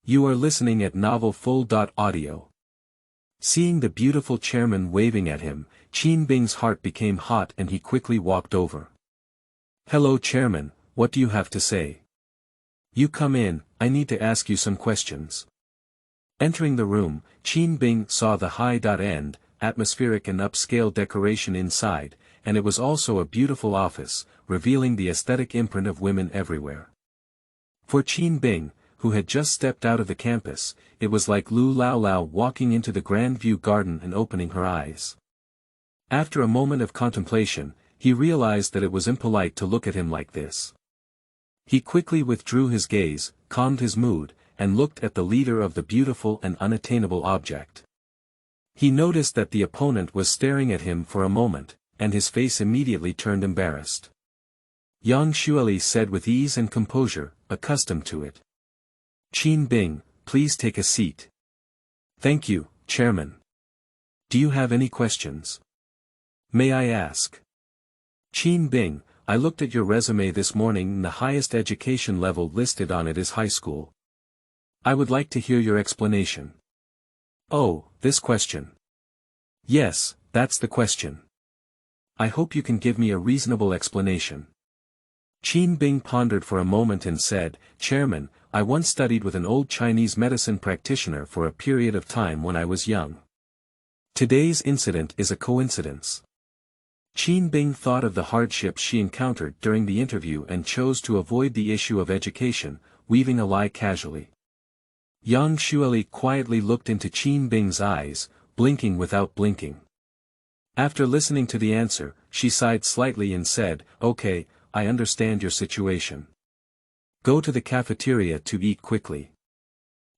You are listening at novelfull.audio. Seeing the beautiful chairman waving at him, Qin Bing's heart became hot and he quickly walked over. Hello chairman, what do you have to say? You come in, I need to ask you some questions. Entering the room, Qin Bing saw the high-end, atmospheric and upscale decoration inside, and it was also a beautiful office, revealing the aesthetic imprint of women everywhere. For Qin Bing, who had just stepped out of the campus, it was like Lu Lao Lao walking into the Grand View Garden and opening her eyes. After a moment of contemplation, he realized that it was impolite to look at him like this. He quickly withdrew his gaze, calmed his mood, and looked at the leader of the beautiful and unattainable object. He noticed that the opponent was staring at him for a moment, and his face immediately turned embarrassed. Yang Xueli said with ease and composure, accustomed to it. Qin Bing, please take a seat. Thank you, Chairman. Do you have any questions? May I ask? Qin Bing, I looked at your resume this morning and the highest education level listed on it is high school. I would like to hear your explanation. Oh, this question. Yes, that's the question. I hope you can give me a reasonable explanation. Qin Bing pondered for a moment and said, Chairman, I once studied with an old Chinese medicine practitioner for a period of time when I was young. Today's incident is a coincidence. Qin Bing thought of the hardships she encountered during the interview and chose to avoid the issue of education, weaving a lie casually. Yang Xueli quietly looked into Qin Bing's eyes, blinking without blinking. After listening to the answer, she sighed slightly and said, Okay, I understand your situation. Go to the cafeteria to eat quickly.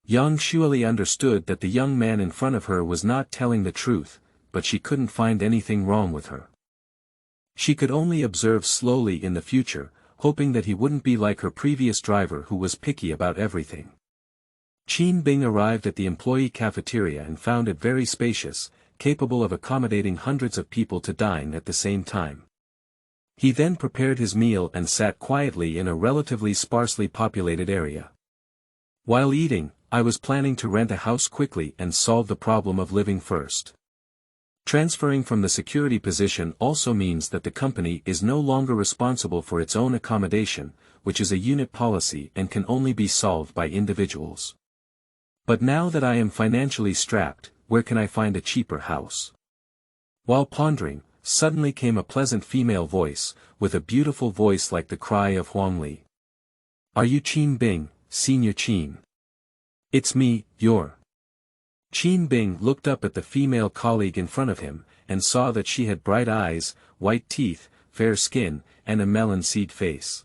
Yang Xueli understood that the young man in front of her was not telling the truth, but she couldn't find anything wrong with her. She could only observe slowly in the future, hoping that he wouldn't be like her previous driver who was picky about everything. Qin Bing arrived at the employee cafeteria and found it very spacious, capable of accommodating hundreds of people to dine at the same time. He then prepared his meal and sat quietly in a relatively sparsely populated area. While eating, I was planning to rent a house quickly and solve the problem of living first. Transferring from the security position also means that the company is no longer responsible for its own accommodation, which is a unit policy and can only be solved by individuals. But now that I am financially strapped, where can I find a cheaper house? While pondering, suddenly came a pleasant female voice, with a beautiful voice like the cry of Huang Li. Are you Qin Bing, Senior Qin? It's me, your. Qin Bing looked up at the female colleague in front of him, and saw that she had bright eyes, white teeth, fair skin, and a melon seed face.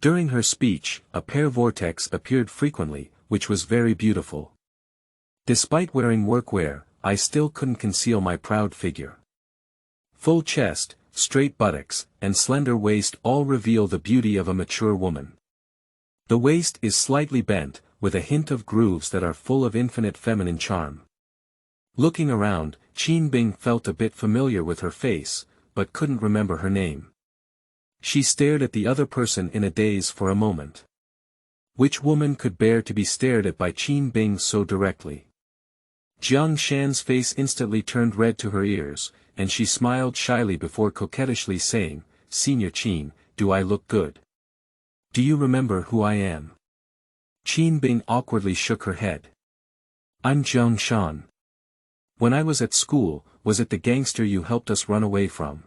During her speech, a pear vortex appeared frequently, which was very beautiful. Despite wearing workwear, I still couldn't conceal my proud figure. Full chest, straight buttocks, and slender waist all reveal the beauty of a mature woman. The waist is slightly bent, with a hint of grooves that are full of infinite feminine charm. Looking around, Qin Bing felt a bit familiar with her face, but couldn't remember her name. She stared at the other person in a daze for a moment. Which woman could bear to be stared at by Qin Bing so directly? Jiang Shan's face instantly turned red to her ears, and she smiled shyly before coquettishly saying, Senior Qin, do I look good? Do you remember who I am? Qin Bing awkwardly shook her head. I'm Jiang Shan. When I was at school, was it the gangster you helped us run away from?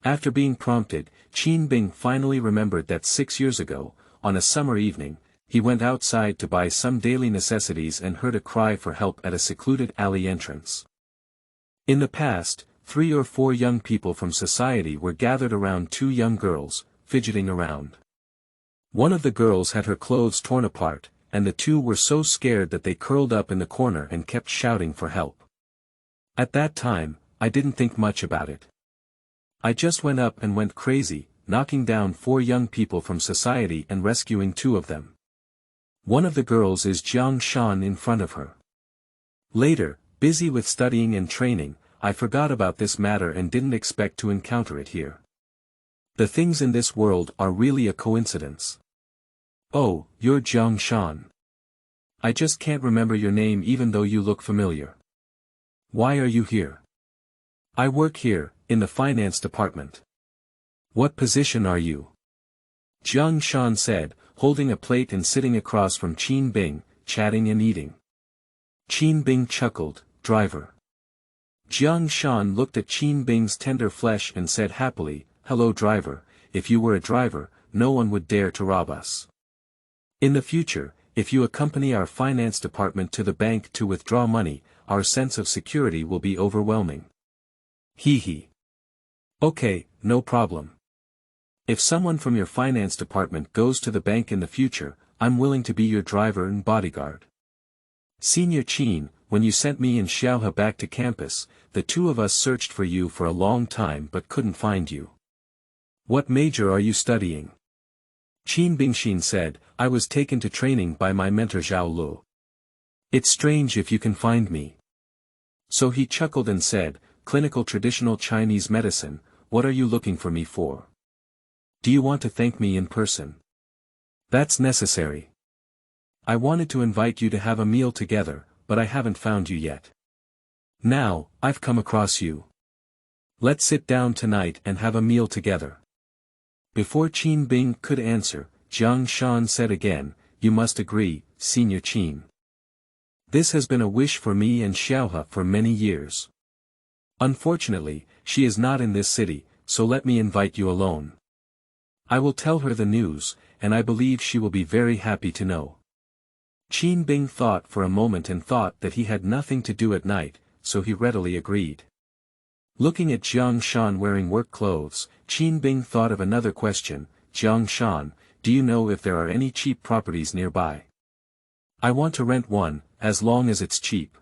After being prompted, Qin Bing finally remembered that 6 years ago, on a summer evening, he went outside to buy some daily necessities and heard a cry for help at a secluded alley entrance. In the past, 3 or 4 young people from society were gathered around 2 young girls, fidgeting around. One of the girls had her clothes torn apart, and the 2 were so scared that they curled up in the corner and kept shouting for help. At that time, I didn't think much about it. I just went up and went crazy, knocking down 4 young people from society and rescuing 2 of them. One of the girls is Jiang Shan in front of her. Later, busy with studying and training, I forgot about this matter and didn't expect to encounter it here. The things in this world are really a coincidence. Oh, you're Jiang Shan. I just can't remember your name even though you look familiar. Why are you here? I work here, in the finance department. What position are you? Jiang Shan said, holding a plate and sitting across from Qin Bing, chatting and eating. Qin Bing chuckled, driver. Jiang Shan looked at Qin Bing's tender flesh and said happily, hello driver, if you were a driver, no one would dare to rob us. In the future, if you accompany our finance department to the bank to withdraw money, our sense of security will be overwhelming. Hee hee. Okay, no problem. If someone from your finance department goes to the bank in the future, I'm willing to be your driver and bodyguard. Senior Qin, when you sent me and Xiaohe back to campus, the 2 of us searched for you for a long time but couldn't find you. What major are you studying? Qin Bingxin said, I was taken to training by my mentor Zhao Lu. It's strange if you can find me. So he chuckled and said, clinical traditional Chinese medicine, what are you looking for me for? Do you want to thank me in person? That's necessary. I wanted to invite you to have a meal together, but I haven't found you yet. Now, I've come across you. Let's sit down tonight and have a meal together. Before Qin Bing could answer, Jiang Shan said again, you must agree, Senior Qin. This has been a wish for me and Xiaohe for many years. Unfortunately, she is not in this city, so let me invite you alone. I will tell her the news, and I believe she will be very happy to know. Qin Bing thought for a moment and thought that he had nothing to do at night, so he readily agreed. Looking at Jiang Shan wearing work clothes, Qin Bing thought of another question, Jiang Shan, do you know if there are any cheap properties nearby? I want to rent one, as long as it's cheap.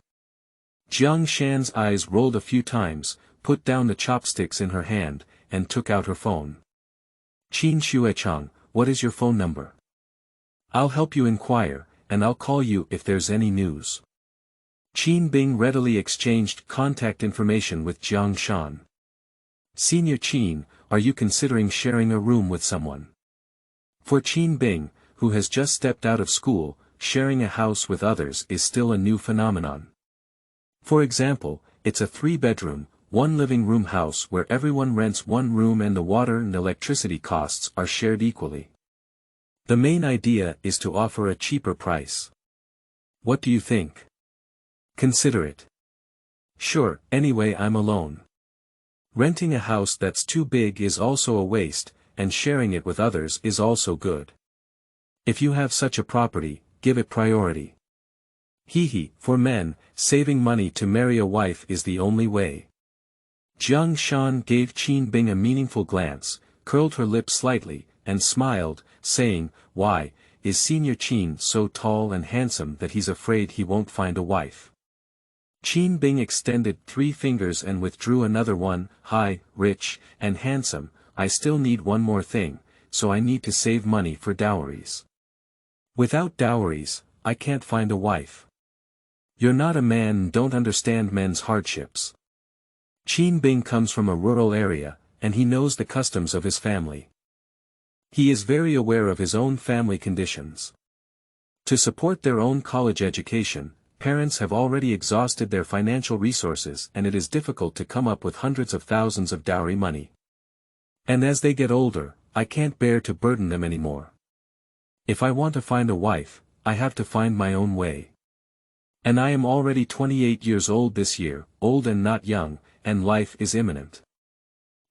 Jiang Shan's eyes rolled a few times, put down the chopsticks in her hand, and took out her phone. Qin Xuechang, what is your phone number? I'll help you inquire, and I'll call you if there's any news. Qin Bing readily exchanged contact information with Jiang Shan. Senior Qin, are you considering sharing a room with someone? For Qin Bing, who has just stepped out of school, sharing a house with others is still a new phenomenon. For example, it's a 3-bedroom, 1 living room house where everyone rents 1 room and the water and electricity costs are shared equally. The main idea is to offer a cheaper price. What do you think? Consider it. Sure, anyway I'm alone. Renting a house that's too big is also a waste, and sharing it with others is also good. If you have such a property, give it priority. Hee, for men, saving money to marry a wife is the only way. Jiang Shan gave Qin Bing a meaningful glance, curled her lips slightly, and smiled, saying, why, is Senior Qin so tall and handsome that he's afraid he won't find a wife? Qin Bing extended 3 fingers and withdrew another one, hi, rich, and handsome, I still need one more thing, so I need to save money for dowries. Without dowries, I can't find a wife. You're not a man and don't understand men's hardships. Qin Bing comes from a rural area, and he knows the customs of his family. He is very aware of his own family conditions. To support their own college education, parents have already exhausted their financial resources and it is difficult to come up with hundreds of thousands of dowry money. And as they get older, I can't bear to burden them anymore. If I want to find a wife, I have to find my own way. And I am already 28 years old this year, old and not young, and life is imminent.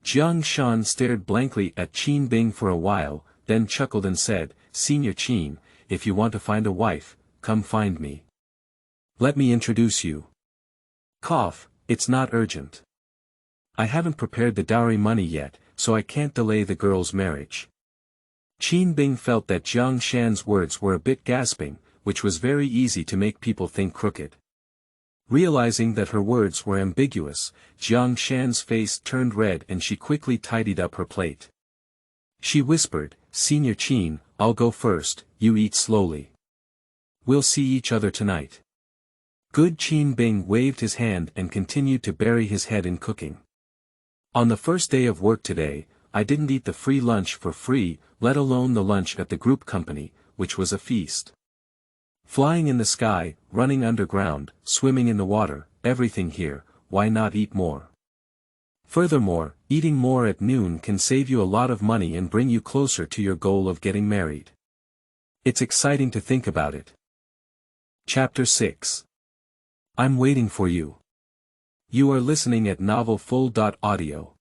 Jiang Shan stared blankly at Qin Bing for a while, then chuckled and said, Senior Qin, if you want to find a wife, come find me. Let me introduce you. Cough, it's not urgent. I haven't prepared the dowry money yet, so I can't delay the girl's marriage. Qin Bing felt that Jiang Shan's words were a bit gasping, which was very easy to make people think crooked. Realizing that her words were ambiguous, Jiang Shan's face turned red and she quickly tidied up her plate. She whispered, Senior Qin, I'll go first, you eat slowly. We'll see each other tonight. Good. Qin Bing waved his hand and continued to bury his head in cooking. On the first day of work today, I didn't eat the free lunch for free, let alone the lunch at the group company, which was a feast. Flying in the sky, running underground, swimming in the water, everything here, why not eat more? Furthermore, eating more at noon can save you a lot of money and bring you closer to your goal of getting married. It's exciting to think about it. Chapter 6. I'm waiting for you. You are listening at novelfull.audio.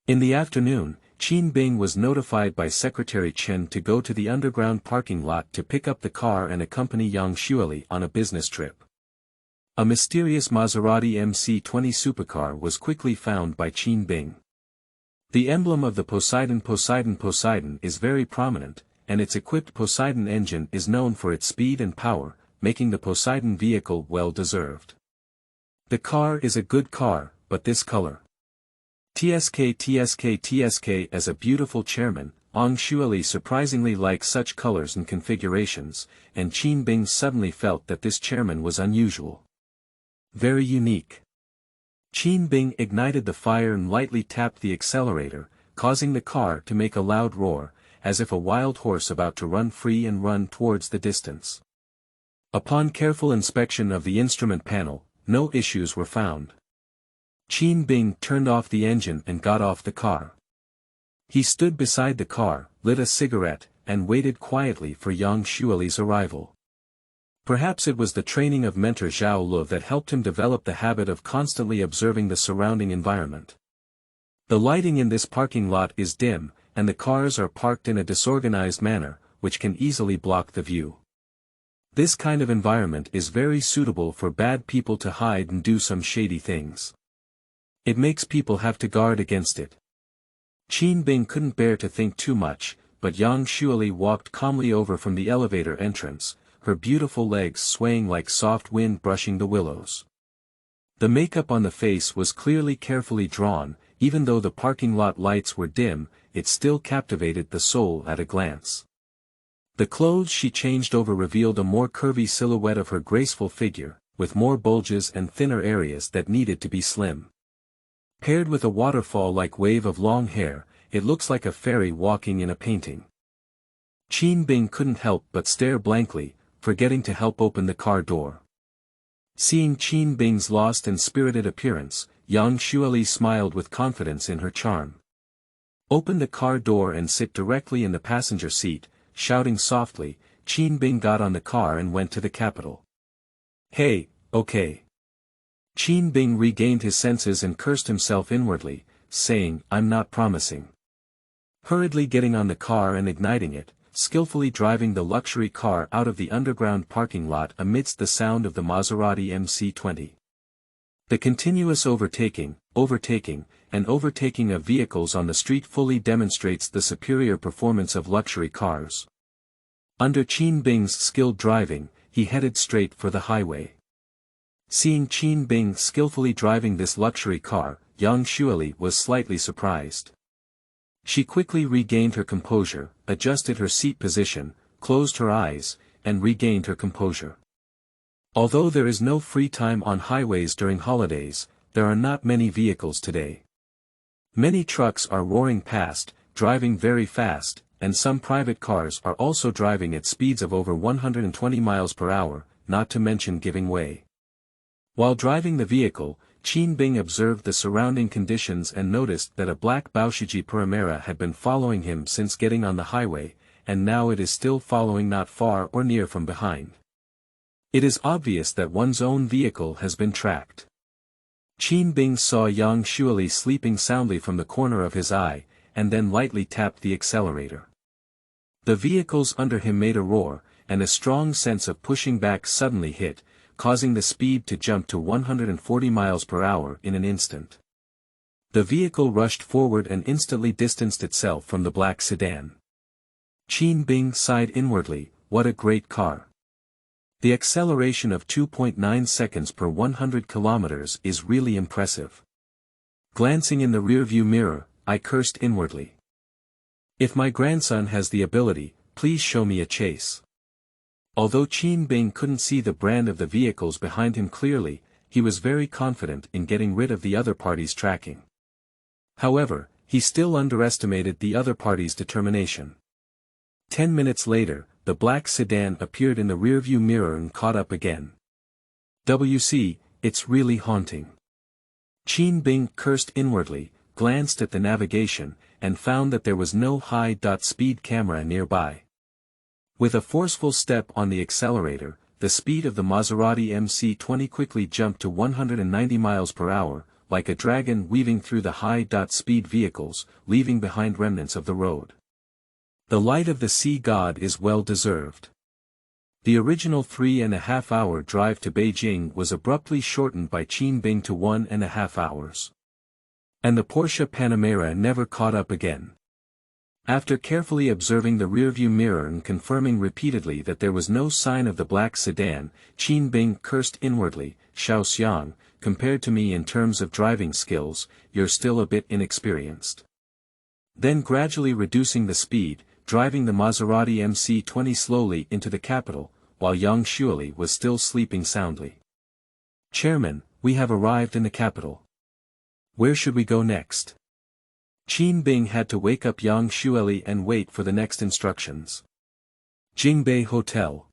In the afternoon, Qin Bing was notified by Secretary Chen to go to the underground parking lot to pick up the car and accompany Yang Xueli on a business trip. A mysterious Maserati MC20 supercar was quickly found by Qin Bing. The emblem of the Poseidon is very prominent, and its equipped Poseidon engine is known for its speed and power, making the Poseidon vehicle well-deserved. The car is a good car, but this color. TSK as a beautiful chairman, Yang Xueli surprisingly likes such colors and configurations, and Qin Bing suddenly felt that this chairman was unusual. Very unique. Qin Bing ignited the fire and lightly tapped the accelerator, causing the car to make a loud roar, as if a wild horse about to run free and run towards the distance. Upon careful inspection of the instrument panel, no issues were found. Qin Bing turned off the engine and got off the car. He stood beside the car, lit a cigarette, and waited quietly for Yang Xueli's arrival. Perhaps it was the training of mentor Zhao Lu that helped him develop the habit of constantly observing the surrounding environment. The lighting in this parking lot is dim, and the cars are parked in a disorganized manner, which can easily block the view. This kind of environment is very suitable for bad people to hide and do some shady things. It makes people have to guard against it. Qin Bing couldn't bear to think too much, but Yang Xueli walked calmly over from the elevator entrance, her beautiful legs swaying like soft wind brushing the willows. The makeup on the face was clearly carefully drawn, even though the parking lot lights were dim, it still captivated the soul at a glance. The clothes she changed over revealed a more curvy silhouette of her graceful figure, with more bulges and thinner areas that needed to be slim. Paired with a waterfall-like wave of long hair, it looks like a fairy walking in a painting. Qin Bing couldn't help but stare blankly, forgetting to help open the car door. Seeing Qin Bing's lost and spirited appearance, Yang Xueli smiled with confidence in her charm. Open the car door and sit directly in the passenger seat, shouting softly, Qin Bing got on the car and went to the capital. Hey, okay. Qin Bing regained his senses and cursed himself inwardly, saying, I'm not promising. Hurriedly getting on the car and igniting it, skillfully driving the luxury car out of the underground parking lot amidst the sound of the Maserati MC20. The continuous overtaking of vehicles on the street fully demonstrates the superior performance of luxury cars. Under Qin Bing's skilled driving, he headed straight for the highway. Seeing Qin Bing skillfully driving this luxury car, Yang Xueli was slightly surprised. She quickly regained her composure, adjusted her seat position, closed her eyes, and regained her composure. Although there is no free time on highways during holidays, there are not many vehicles today. Many trucks are roaring past, driving very fast, and some private cars are also driving at speeds of over 120 miles per hour, not to mention giving way. While driving the vehicle, Qin Bing observed the surrounding conditions and noticed that a black Baushiji Paramera had been following him since getting on the highway, and now it is still following not far or near from behind. It is obvious that one's own vehicle has been tracked. Qin Bing saw Yang Xueli sleeping soundly from the corner of his eye, and then lightly tapped the accelerator. The vehicles under him made a roar, and a strong sense of pushing back suddenly hit, causing the speed to jump to 140 miles per hour in an instant. The vehicle rushed forward and instantly distanced itself from the black sedan. Qin Bing sighed inwardly, what a great car. The acceleration of 2.9 seconds per 100 kilometers is really impressive. Glancing in the rearview mirror, I cursed inwardly. If my grandson has the ability, please show me a chase. Although Qin Bing couldn't see the brand of the vehicles behind him clearly, he was very confident in getting rid of the other party's tracking. However, he still underestimated the other party's determination. 10 minutes later, the black sedan appeared in the rearview mirror and caught up again. WC, it's really haunting. Qin Bing cursed inwardly, glanced at the navigation, and found that there was no high-speed camera nearby. With a forceful step on the accelerator, the speed of the Maserati MC20 quickly jumped to 190 miles per hour, like a dragon weaving through the high-speed vehicles, leaving behind remnants of the road. The light of the sea god is well deserved. The original 3.5-hour drive to Beijing was abruptly shortened by Qin Bing to 1.5 hours. And the Porsche Panamera never caught up again. After carefully observing the rearview mirror and confirming repeatedly that there was no sign of the black sedan, Qin Bing cursed inwardly, Xiaoxiang, compared to me in terms of driving skills, you're still a bit inexperienced. Then gradually reducing the speed, driving the Maserati MC20 slowly into the capital, while Yang Xueli was still sleeping soundly. Chairman, we have arrived in the capital. Where should we go next? Qin Bing had to wake up Yang Xueli and wait for the next instructions. Jingbei Hotel.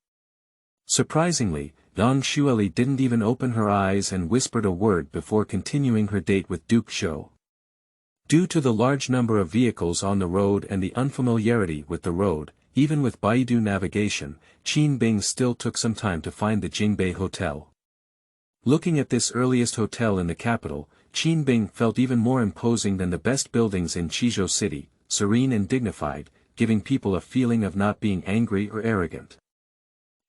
Surprisingly, Yang Xueli didn't even open her eyes and whispered a word before continuing her date with Duke Zhou. Due to the large number of vehicles on the road and the unfamiliarity with the road, even with Baidu navigation, Qin Bing still took some time to find the Jingbei Hotel. Looking at this earliest hotel in the capital, Qin Bing felt even more imposing than the best buildings in Qizhou City, serene and dignified, giving people a feeling of not being angry or arrogant.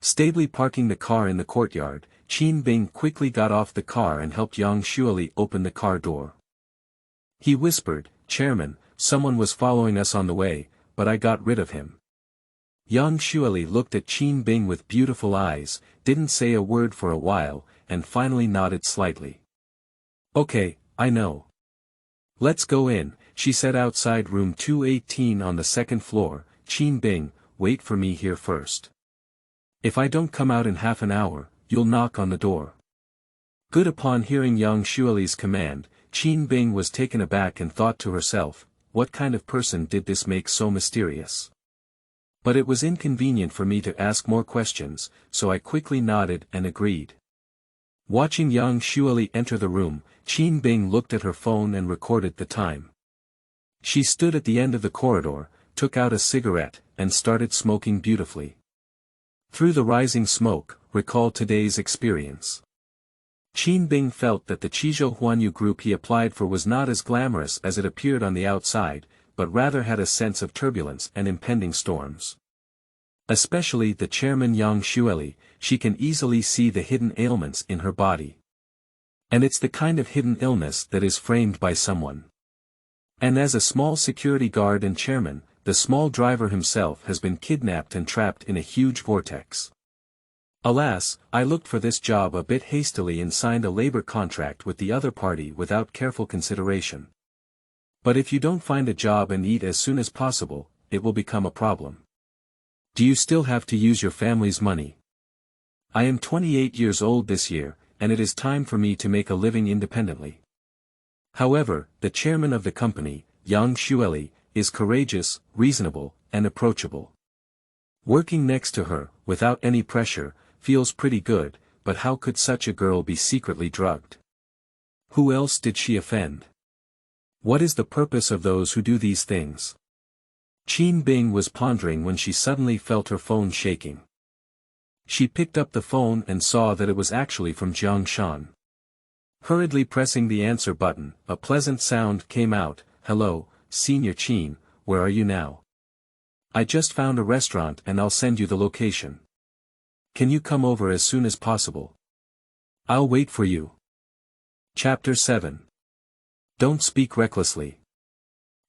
Stably parking the car in the courtyard, Qin Bing quickly got off the car and helped Yang Xueli open the car door. He whispered, Chairman, someone was following us on the way, but I got rid of him. Yang Xueli looked at Qin Bing with beautiful eyes, didn't say a word for a while, and finally nodded slightly. Okay, I know. Let's go in, she said outside room 218 on the second floor. Qin Bing, wait for me here first. If I don't come out in half an hour, you'll knock on the door. Good. Upon hearing Yang Xueli's command, Qin Bing was taken aback and thought to herself, what kind of person did this make so mysterious? But it was inconvenient for me to ask more questions, so I quickly nodded and agreed. Watching Yang Xueli enter the room, Qin Bing looked at her phone and recorded the time. She stood at the end of the corridor, took out a cigarette, and started smoking beautifully. Through the rising smoke, recalled today's experience. Qin Bing felt that the Qizhou Huanyu group he applied for was not as glamorous as it appeared on the outside, but rather had a sense of turbulence and impending storms. Especially the chairman Yang Xueli, she can easily see the hidden ailments in her body. And it's the kind of hidden illness that is framed by someone. And as a small security guard and chairman, the small driver himself has been kidnapped and trapped in a huge vortex. Alas, I looked for this job a bit hastily and signed a labor contract with the other party without careful consideration. But if you don't find a job and eat as soon as possible, it will become a problem. Do you still have to use your family's money? I am 28 years old this year, and it is time for me to make a living independently. However, the chairman of the company, Yang Xueli, is courageous, reasonable, and approachable. Working next to her, without any pressure, feels pretty good, but how could such a girl be secretly drugged? Who else did she offend? What is the purpose of those who do these things? Qin Bing was pondering when she suddenly felt her phone shaking. She picked up the phone and saw that it was actually from Jiang Shan. Hurriedly pressing the answer button, a pleasant sound came out. "Hello, Senior Qin, where are you now? I just found a restaurant and I'll send you the location. Can you come over as soon as possible? I'll wait for you." Chapter 7. Don't speak recklessly.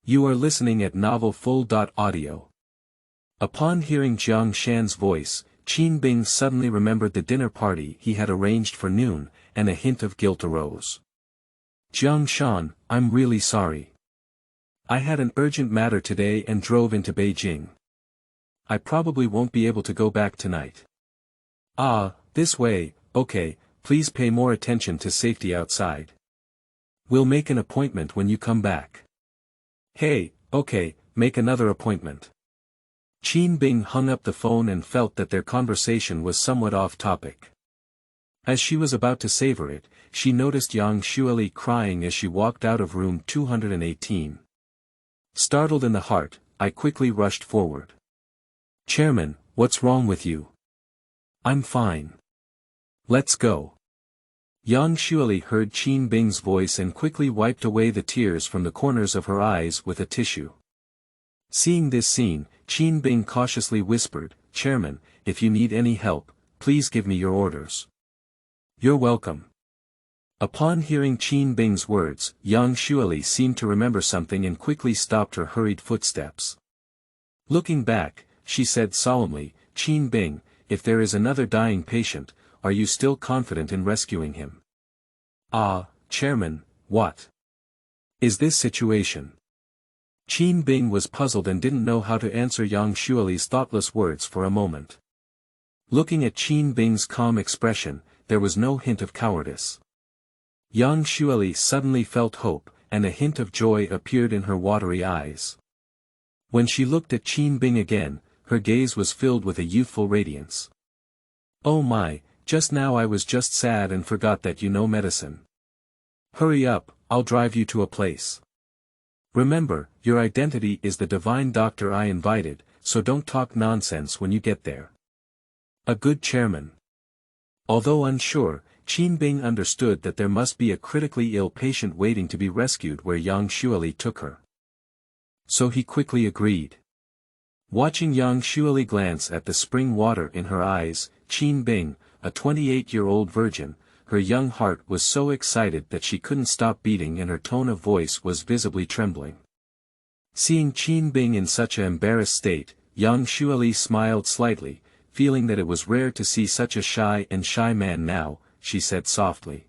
You are listening at novelfull.audio. Upon hearing Jiang Shan's voice, Qin Bing suddenly remembered the dinner party he had arranged for noon, and a hint of guilt arose. "Jiang Shan, I'm really sorry. I had an urgent matter today and drove into Beijing. I probably won't be able to go back tonight." "Ah, this way, okay, please pay more attention to safety outside. We'll make an appointment when you come back." "Hey, okay, make another appointment." Qin Bing hung up the phone and felt that their conversation was somewhat off topic. As she was about to savor it, she noticed Yang Xueli crying as she walked out of room 218. Startled in the heart, I quickly rushed forward. "Chairman, what's wrong with you?" "I'm fine. Let's go." Yang Xueli heard Qin Bing's voice and quickly wiped away the tears from the corners of her eyes with a tissue. Seeing this scene, Qin Bing cautiously whispered, "Chairman, if you need any help, please give me your orders." "You're welcome." Upon hearing Qin Bing's words, Yang Xueli seemed to remember something and quickly stopped her hurried footsteps. Looking back, she said solemnly, "Qin Bing, if there is another dying patient, are you still confident in rescuing him?" "Ah, Chairman, what is this situation?" Qin Bing was puzzled and didn't know how to answer Yang Xueli's thoughtless words for a moment. Looking at Qin Bing's calm expression, there was no hint of cowardice. Yang Xueli suddenly felt hope, and a hint of joy appeared in her watery eyes. When she looked at Qin Bing again, her gaze was filled with a youthful radiance. "Oh my, just now I was just sad and forgot that you know medicine. Hurry up, I'll drive you to a place. Remember, your identity is the divine doctor I invited, so don't talk nonsense when you get there." A good chairman. Although unsure, Qin Bing understood that there must be a critically ill patient waiting to be rescued where Yang Xueli took her. So he quickly agreed. Watching Yang Xueli glance at the spring water in her eyes, Qin Bing, a 28-year-old virgin, her young heart was so excited that she couldn't stop beating and her tone of voice was visibly trembling. Seeing Qin Bing in such an embarrassed state, Yang Xueli smiled slightly, feeling that it was rare to see such a shy man now, she said softly.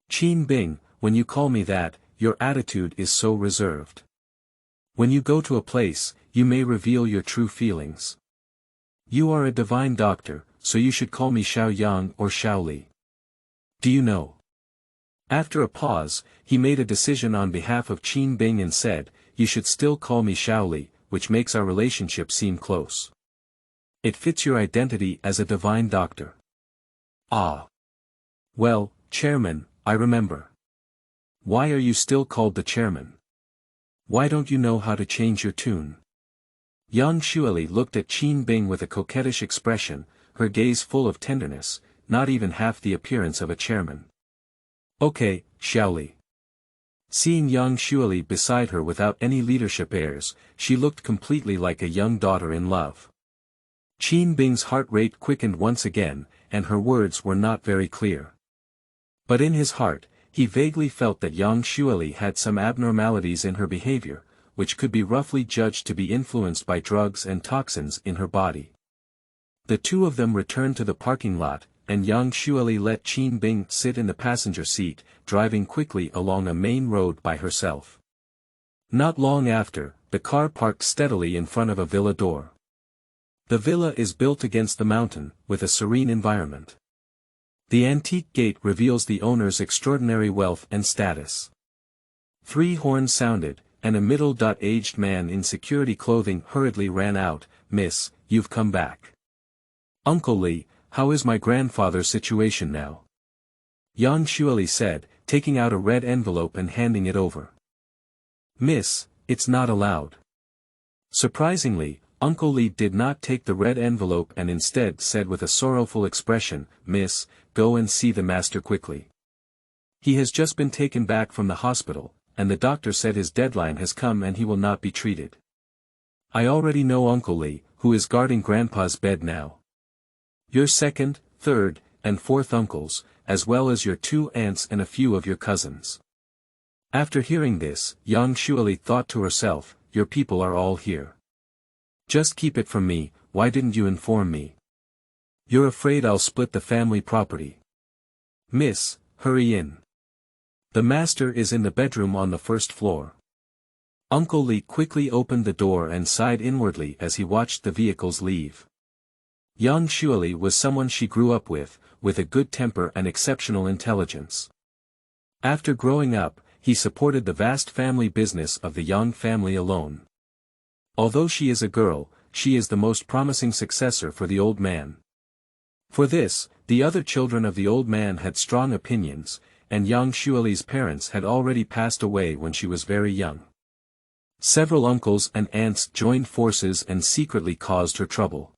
"Qin Bing, when you call me that, your attitude is so reserved. When you go to a place, you may reveal your true feelings. You are a divine doctor, so you should call me Xiao Yang or Xiao Li. Do you know?" After a pause, he made a decision on behalf of Qin Bing and said, "You should still call me Xiao Li, which makes our relationship seem close. It fits your identity as a divine doctor." "Ah. Well, Chairman, I remember. Why are you still called the Chairman? Why don't you know how to change your tune?" Yang Xueli looked at Qin Bing with a coquettish expression, her gaze full of tenderness, not even half the appearance of a chairman. "Okay, Xiaoli." Seeing Yang Xueli beside her without any leadership airs, she looked completely like a young daughter in love. Qin Bing's heart rate quickened once again, and her words were not very clear. But in his heart, he vaguely felt that Yang Xueli had some abnormalities in her behavior, which could be roughly judged to be influenced by drugs and toxins in her body. The two of them returned to the parking lot, and Yang Xueli let Qin Bing sit in the passenger seat, driving quickly along a main road by herself. Not long after, the car parked steadily in front of a villa door. The villa is built against the mountain, with a serene environment. The antique gate reveals the owner's extraordinary wealth and status. 3 horns sounded, and a middle-aged man in security clothing hurriedly ran out. "Miss, you've come back. Uncle Li, how is my grandfather's situation now?" Yang Xueli said, taking out a red envelope and handing it over. "Miss, it's not allowed." Surprisingly, Uncle Li did not take the red envelope and instead said with a sorrowful expression, "Miss, go and see the master quickly. He has just been taken back from the hospital, and the doctor said his deadline has come and he will not be treated. I already know Uncle Li, who is guarding Grandpa's bed now. Your second, third, and fourth uncles, as well as your 2 aunts and a few of your cousins." After hearing this, Yang Xueli thought to herself, "Your people are all here. Just keep it from me, why didn't you inform me? You're afraid I'll split the family property. Miss, hurry in. The master is in the bedroom on the first floor." Uncle Li quickly opened the door and sighed inwardly as he watched the vehicles leave. Yang Xueli was someone she grew up with a good temper and exceptional intelligence. After growing up, he supported the vast family business of the Yang family alone. Although she is a girl, she is the most promising successor for the old man. For this, the other children of the old man had strong opinions, and Yang Xueli's parents had already passed away when she was very young. Several uncles and aunts joined forces and secretly caused her trouble.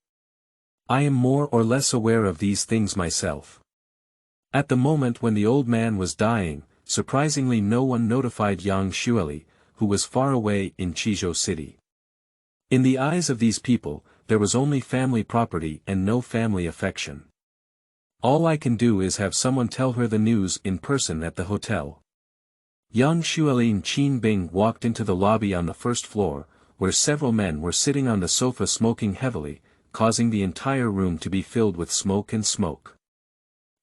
I am more or less aware of these things myself. At the moment when the old man was dying, surprisingly no one notified Yang Xueli, who was far away in Qizhou City. In the eyes of these people, there was only family property and no family affection. All I can do is have someone tell her the news in person at the hotel. Yang Xueli and Qin Bing walked into the lobby on the first floor, where several men were sitting on the sofa smoking heavily, causing the entire room to be filled with smoke and smoke.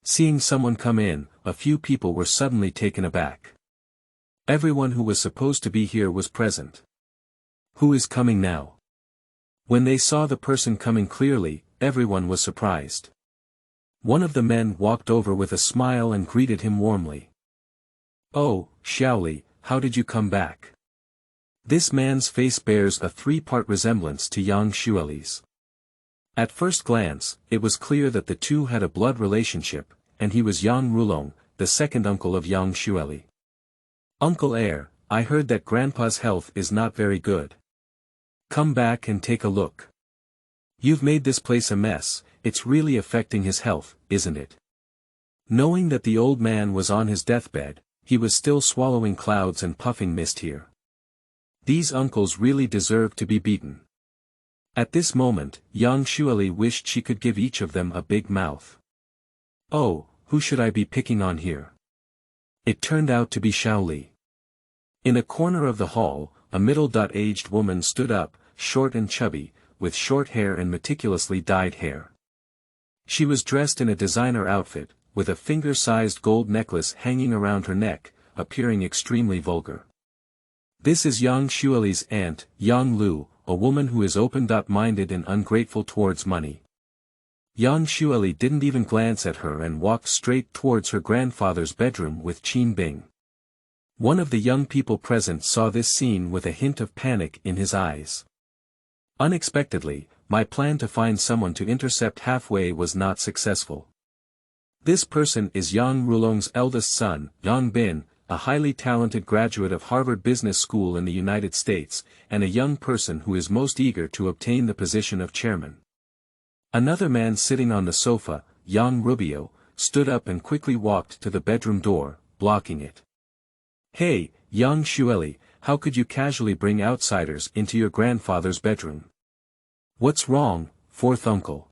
Seeing someone come in, a few people were suddenly taken aback. Everyone who was supposed to be here was present. Who is coming now? When they saw the person coming clearly, everyone was surprised. One of the men walked over with a smile and greeted him warmly. "Oh, Xiaoli, how did you come back?" This man's face bears a 3-part resemblance to Yang Xueli's. At first glance, it was clear that the two had a blood relationship, and he was Yang Rulong, the second uncle of Yang Xueli. "Uncle Heir, I heard that Grandpa's health is not very good. Come back and take a look. You've made this place a mess, it's really affecting his health, isn't it?" Knowing that the old man was on his deathbed, he was still swallowing clouds and puffing mist here. These uncles really deserved to be beaten. At this moment, Yang Xueli wished she could give each of them a big mouth. Oh, who should I be picking on here? It turned out to be Xiaoli. In a corner of the hall, a middle-aged woman stood up, short and chubby, with short hair and meticulously dyed hair. She was dressed in a designer outfit, with a finger-sized gold necklace hanging around her neck, appearing extremely vulgar. This is Yang Xueli's aunt, Yang Lu, a woman who is open-minded and ungrateful towards money. Yang Xueli didn't even glance at her and walked straight towards her grandfather's bedroom with Qin Bing. One of the young people present saw this scene with a hint of panic in his eyes. Unexpectedly, my plan to find someone to intercept halfway was not successful. This person is Yang Rulong's eldest son, Yang Bin, a highly talented graduate of Harvard Business School in the United States, and a young person who is most eager to obtain the position of chairman. Another man sitting on the sofa, Yang Rubio, stood up and quickly walked to the bedroom door, blocking it. "Hey, Yang Xueli, how could you casually bring outsiders into your grandfather's bedroom? What's wrong, fourth uncle?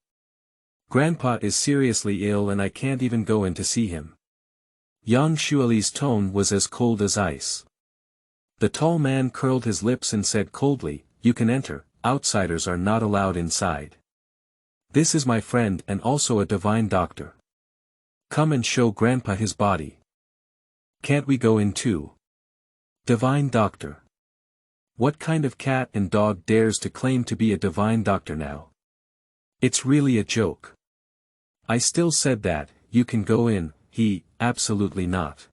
Grandpa is seriously ill and I can't even go in to see him." Yang Xueli's tone was as cold as ice. The tall man curled his lips and said coldly, "You can enter, outsiders are not allowed inside. This is my friend and also a divine doctor. Come and show Grandpa his body." "Can't we go in too?" "Divine doctor? What kind of cat and dog dares to claim to be a divine doctor now? It's really a joke." "I still said that, you can go in." He, absolutely not.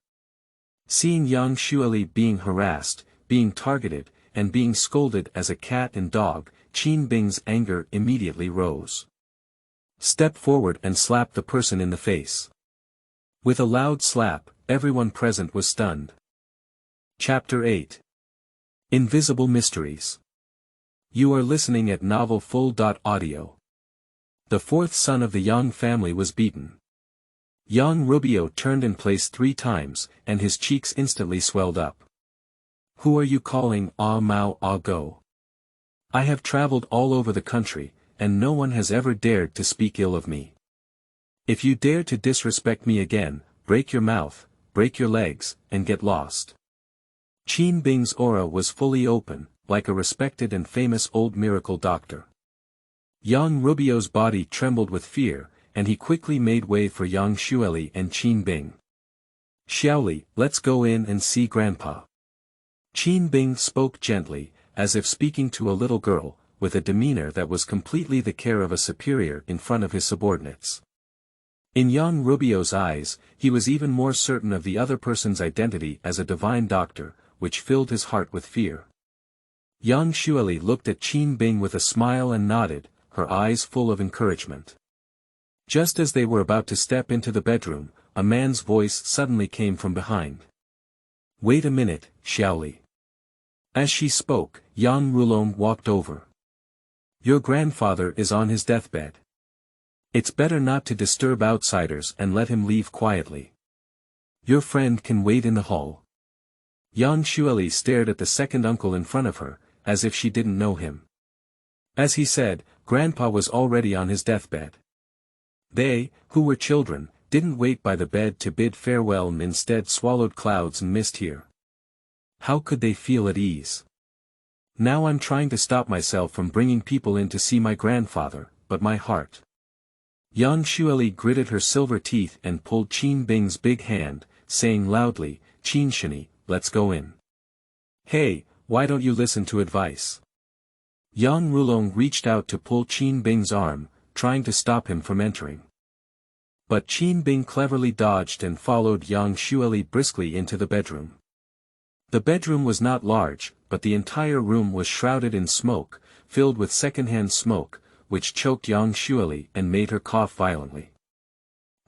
Seeing Yang Xueli being harassed, being targeted, and being scolded as a cat and dog, Qin Bing's anger immediately rose. "Step forward and slap the person in the face." With a loud slap, everyone present was stunned. Chapter 8. Invisible Mysteries. You are listening at Novel Full.audio. The fourth son of the Yang family was beaten. Young Rubio turned in place 3 times, and his cheeks instantly swelled up. Who are you calling Ah Mao Ah Go? I have traveled all over the country, and no one has ever dared to speak ill of me. If you dare to disrespect me again, break your mouth, break your legs, and get lost. Qin Bing's aura was fully open, like a respected and famous old miracle doctor. Yang Rubio's body trembled with fear, and he quickly made way for Yang Xueli and Qin Bing. Xiaoli, let's go in and see Grandpa. Qin Bing spoke gently, as if speaking to a little girl, with a demeanor that was completely the care of a superior in front of his subordinates. In Yang Rubio's eyes, he was even more certain of the other person's identity as a divine doctor, which filled his heart with fear. Yang Xueli looked at Qin Bing with a smile and nodded, her eyes full of encouragement. Just as they were about to step into the bedroom, a man's voice suddenly came from behind. Wait a minute, Xiaoli. As she spoke, Yang Rulong walked over. Your grandfather is on his deathbed. It's better not to disturb outsiders and let him leave quietly. Your friend can wait in the hall. Yang Xueli stared at the second uncle in front of her, as if she didn't know him. As he said, Grandpa was already on his deathbed. They, who were children, didn't wait by the bed to bid farewell and instead swallowed clouds and mist here. How could they feel at ease? Now I'm trying to stop myself from bringing people in to see my grandfather, but my heart. Yang Xueli gritted her silver teeth and pulled Qin Bing's big hand, saying loudly, Qin Shini, let's go in. Hey, why don't you listen to advice? Yang Rulong reached out to pull Qin Bing's arm, trying to stop him from entering. But Qin Bing cleverly dodged and followed Yang Xueli briskly into the bedroom. The bedroom was not large, but the entire room was shrouded in smoke, filled with secondhand smoke, which choked Yang Xueli and made her cough violently.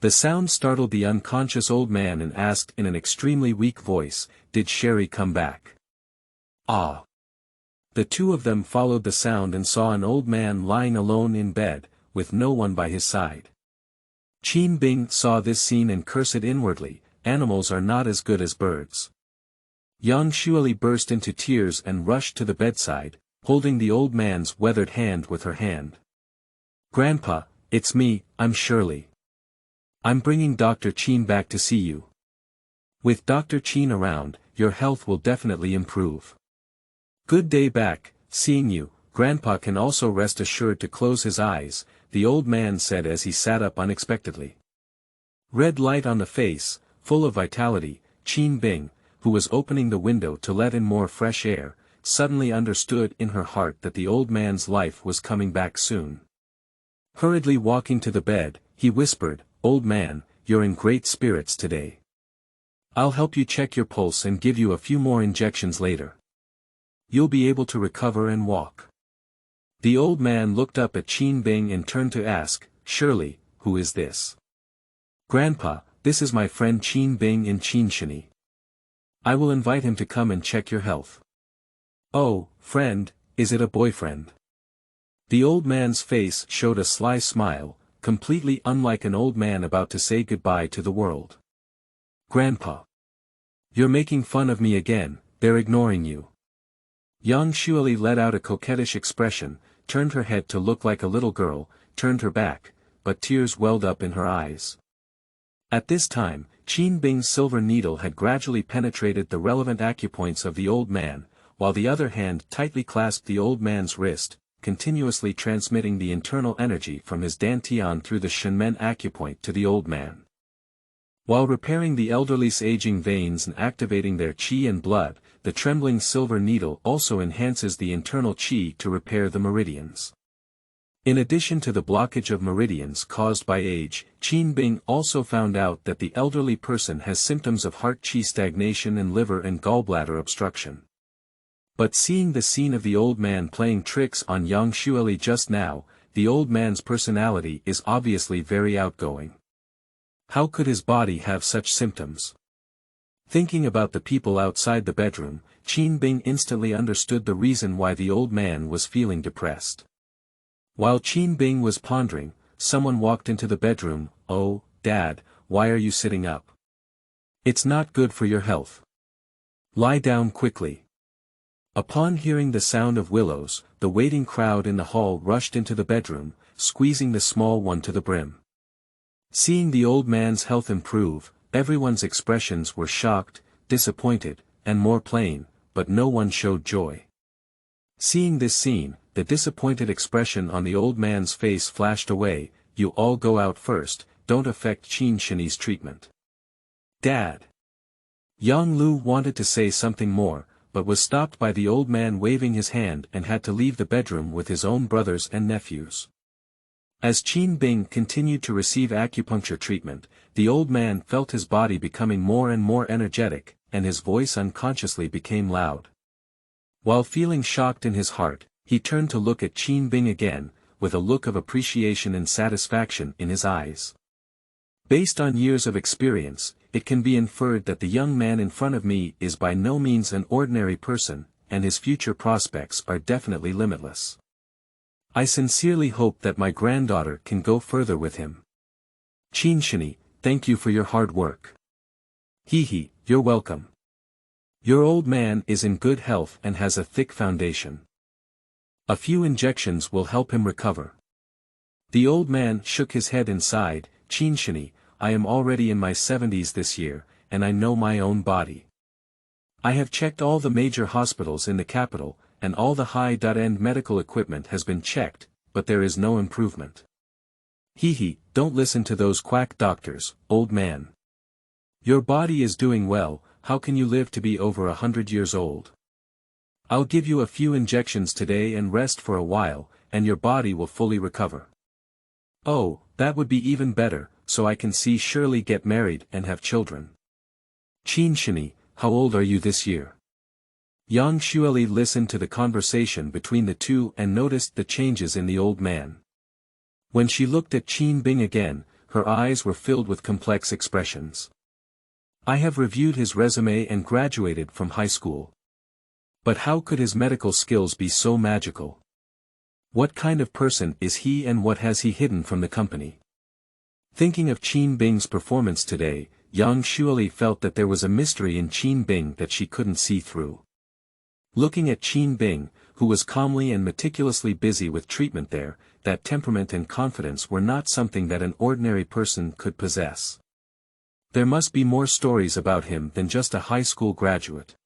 The sound startled the unconscious old man and asked in an extremely weak voice, Did Sherry come back? Ah! The two of them followed the sound and saw an old man lying alone in bed, with no one by his side. Qin Bing saw this scene and cursed inwardly, animals are not as good as birds. Yang Xueli burst into tears and rushed to the bedside, holding the old man's weathered hand with her hand. Grandpa, it's me, I'm Shirley. I'm bringing Dr. Qin back to see you. With Dr. Qin around, your health will definitely improve. Good day back, seeing you, Grandpa can also rest assured to close his eyes, the old man said as he sat up unexpectedly. Red light on the face, full of vitality, Qin Bing, who was opening the window to let in more fresh air, suddenly understood in her heart that the old man's life was coming back soon. Hurriedly walking to the bed, he whispered, Old man, you're in great spirits today. I'll help you check your pulse and give you a few more injections later. You'll be able to recover and walk. The old man looked up at Qin Bing and turned to ask, Shirley, who is this? Grandpa, this is my friend Qin Bing in Qinshini. I will invite him to come and check your health. Oh, friend, is it a boyfriend? The old man's face showed a sly smile, completely unlike an old man about to say goodbye to the world. Grandpa. You're making fun of me again, they're ignoring you. Yang Xueli let out a coquettish expression, turned her head to look like a little girl, turned her back, but tears welled up in her eyes. At this time, Qin Bing's silver needle had gradually penetrated the relevant acupoints of the old man, while the other hand tightly clasped the old man's wrist, continuously transmitting the internal energy from his dantian through the shenmen acupoint to the old man. While repairing the elderly's aging veins and activating their qi and blood, the trembling silver needle also enhances the internal qi to repair the meridians. In addition to the blockage of meridians caused by age, Qin Bing also found out that the elderly person has symptoms of heart qi stagnation and liver and gallbladder obstruction. But seeing the scene of the old man playing tricks on Yang Xueli just now, the old man's personality is obviously very outgoing. How could his body have such symptoms? Thinking about the people outside the bedroom, Qin Bing instantly understood the reason why the old man was feeling depressed. While Qin Bing was pondering, someone walked into the bedroom. "Oh, Dad, why are you sitting up? It's not good for your health. Lie down quickly." Upon hearing the sound of willows, the waiting crowd in the hall rushed into the bedroom, squeezing the small one to the brim. Seeing the old man's health improve, everyone's expressions were shocked, disappointed, and more plain, but no one showed joy. Seeing this scene, the disappointed expression on the old man's face flashed away. "You all go out first, don't affect Qin Shini's treatment." "Dad." Yang Lu wanted to say something more, but was stopped by the old man waving his hand and had to leave the bedroom with his own brothers and nephews. As Qin Bing continued to receive acupuncture treatment, the old man felt his body becoming more and more energetic, and his voice unconsciously became loud. While feeling shocked in his heart, he turned to look at Qin Bing again, with a look of appreciation and satisfaction in his eyes. Based on years of experience, it can be inferred that the young man in front of me is by no means an ordinary person, and his future prospects are definitely limitless. I sincerely hope that my granddaughter can go further with him. Qin Shini, thank you for your hard work. Hehe, you're welcome. Your old man is in good health and has a thick foundation. A few injections will help him recover. The old man shook his head and sighed. "Qin Shini, I am already in my 70s this year, and I know my own body. I have checked all the major hospitals in the capital, and all the high-end medical equipment has been checked, but there is no improvement." Hehe, don't listen to those quack doctors, old man. Your body is doing well, how can you live to be over 100 years old? I'll give you a few injections today and rest for a while, and your body will fully recover. Oh, that would be even better, so I can see Shirley get married and have children. Qin Shini, how old are you this year? Yang Xueli listened to the conversation between the two and noticed the changes in the old man. When she looked at Qin Bing again, her eyes were filled with complex expressions. I have reviewed his resume and graduated from high school. But how could his medical skills be so magical? What kind of person is he and what has he hidden from the company? Thinking of Qin Bing's performance today, Yang Xueli felt that there was a mystery in Qin Bing that she couldn't see through. Looking at Qin Bing, who was calmly and meticulously busy with treatment there, that temperament and confidence were not something that an ordinary person could possess. There must be more stories about him than just a high school graduate.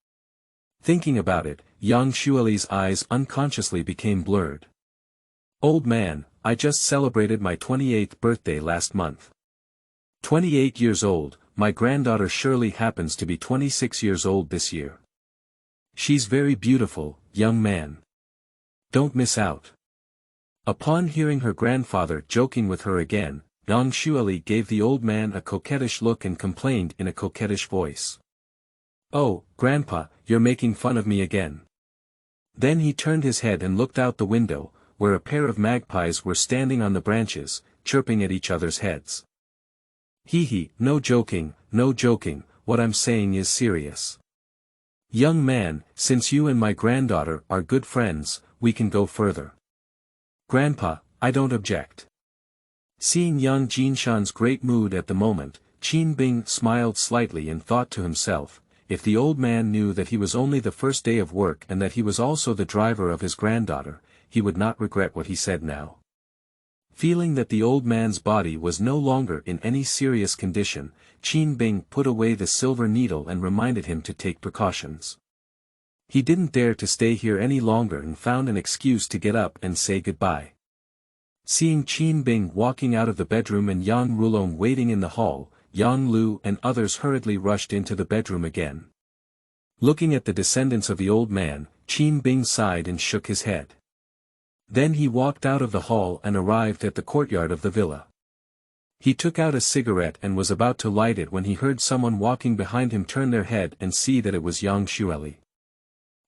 Thinking about it, Yang Xueli's eyes unconsciously became blurred. Old man, I just celebrated my 28th birthday last month. 28 years old, my granddaughter Shirley happens to be 26 years old this year. She's very beautiful, young man. Don't miss out. Upon hearing her grandfather joking with her again, Yang Xueli gave the old man a coquettish look and complained in a coquettish voice. Oh, Grandpa, you're making fun of me again. Then he turned his head and looked out the window, where a pair of magpies were standing on the branches, chirping at each other's heads. Hehe, no joking, what I'm saying is serious. Young man, since you and my granddaughter are good friends, we can go further. Grandpa, I don't object. Seeing young Jinshan's great mood at the moment, Qin Bing smiled slightly and thought to himself, if the old man knew that he was only the first day of work and that he was also the driver of his granddaughter, he would not regret what he said now. Feeling that the old man's body was no longer in any serious condition, Qin Bing put away the silver needle and reminded him to take precautions. He didn't dare to stay here any longer and found an excuse to get up and say goodbye. Seeing Qin Bing walking out of the bedroom and Yang Rulong waiting in the hall, Yang Lu and others hurriedly rushed into the bedroom again. Looking at the descendants of the old man, Qin Bing sighed and shook his head. Then he walked out of the hall and arrived at the courtyard of the villa. He took out a cigarette and was about to light it when he heard someone walking behind him turn their head and see that it was Yang Xueli.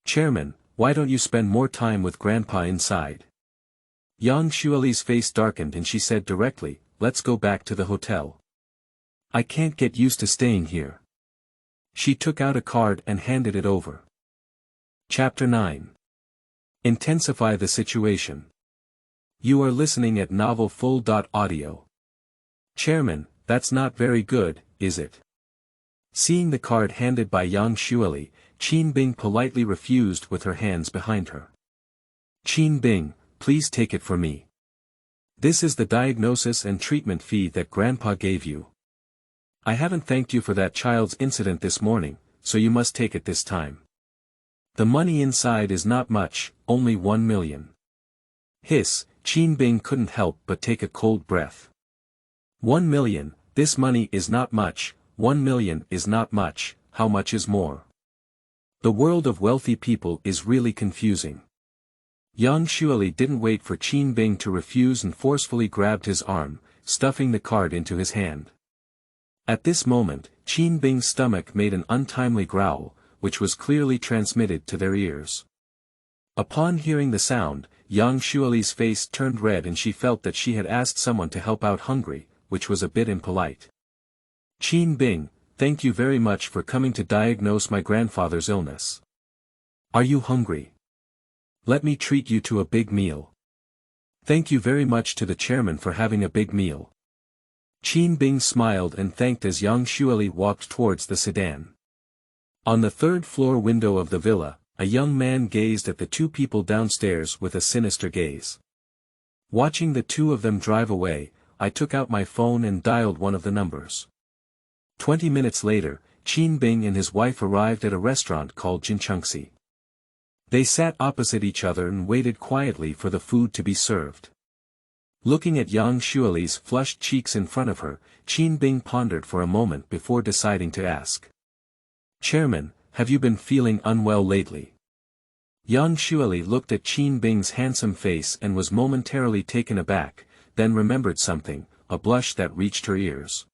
Chairman, why don't you spend more time with Grandpa inside? Yang Xueli's face darkened and she said directly, let's go back to the hotel. I can't get used to staying here. She took out a card and handed it over. Chapter 9. Intensify the situation. You are listening at novelfull.audio. Chairman, that's not very good, is it? Seeing the card handed by Yang Xueli, Qin Bing politely refused with her hands behind her. Qin Bing, please take it for me. This is the diagnosis and treatment fee that Grandpa gave you. I haven't thanked you for that child's incident this morning, so you must take it this time. The money inside is not much, only 1 million. Hiss, Qin Bing couldn't help but take a cold breath. 1 million, this money is not much, 1 million is not much, how much is more? The world of wealthy people is really confusing. Yang Xueli didn't wait for Qin Bing to refuse and forcefully grabbed his arm, stuffing the card into his hand. At this moment, Qin Bing's stomach made an untimely growl, which was clearly transmitted to their ears. Upon hearing the sound, Yang Xueli's face turned red and she felt that she had asked someone to help out hungry, which was a bit impolite. Qin Bing, thank you very much for coming to diagnose my grandfather's illness. Are you hungry? Let me treat you to a big meal. Thank you very much to the chairman for having a big meal. Qin Bing smiled and thanked as Yang Xueli walked towards the sedan. On the third-floor window of the villa, a young man gazed at the two people downstairs with a sinister gaze. Watching the two of them drive away, I took out my phone and dialed one of the numbers. 20 minutes later, Qin Bing and his wife arrived at a restaurant called Jinchengxi. They sat opposite each other and waited quietly for the food to be served. Looking at Yang Xueli's flushed cheeks in front of her, Qin Bing pondered for a moment before deciding to ask. Chairman, have you been feeling unwell lately? Yang Xueli looked at Qin Bing's handsome face and was momentarily taken aback, then remembered something, a blush that reached her ears.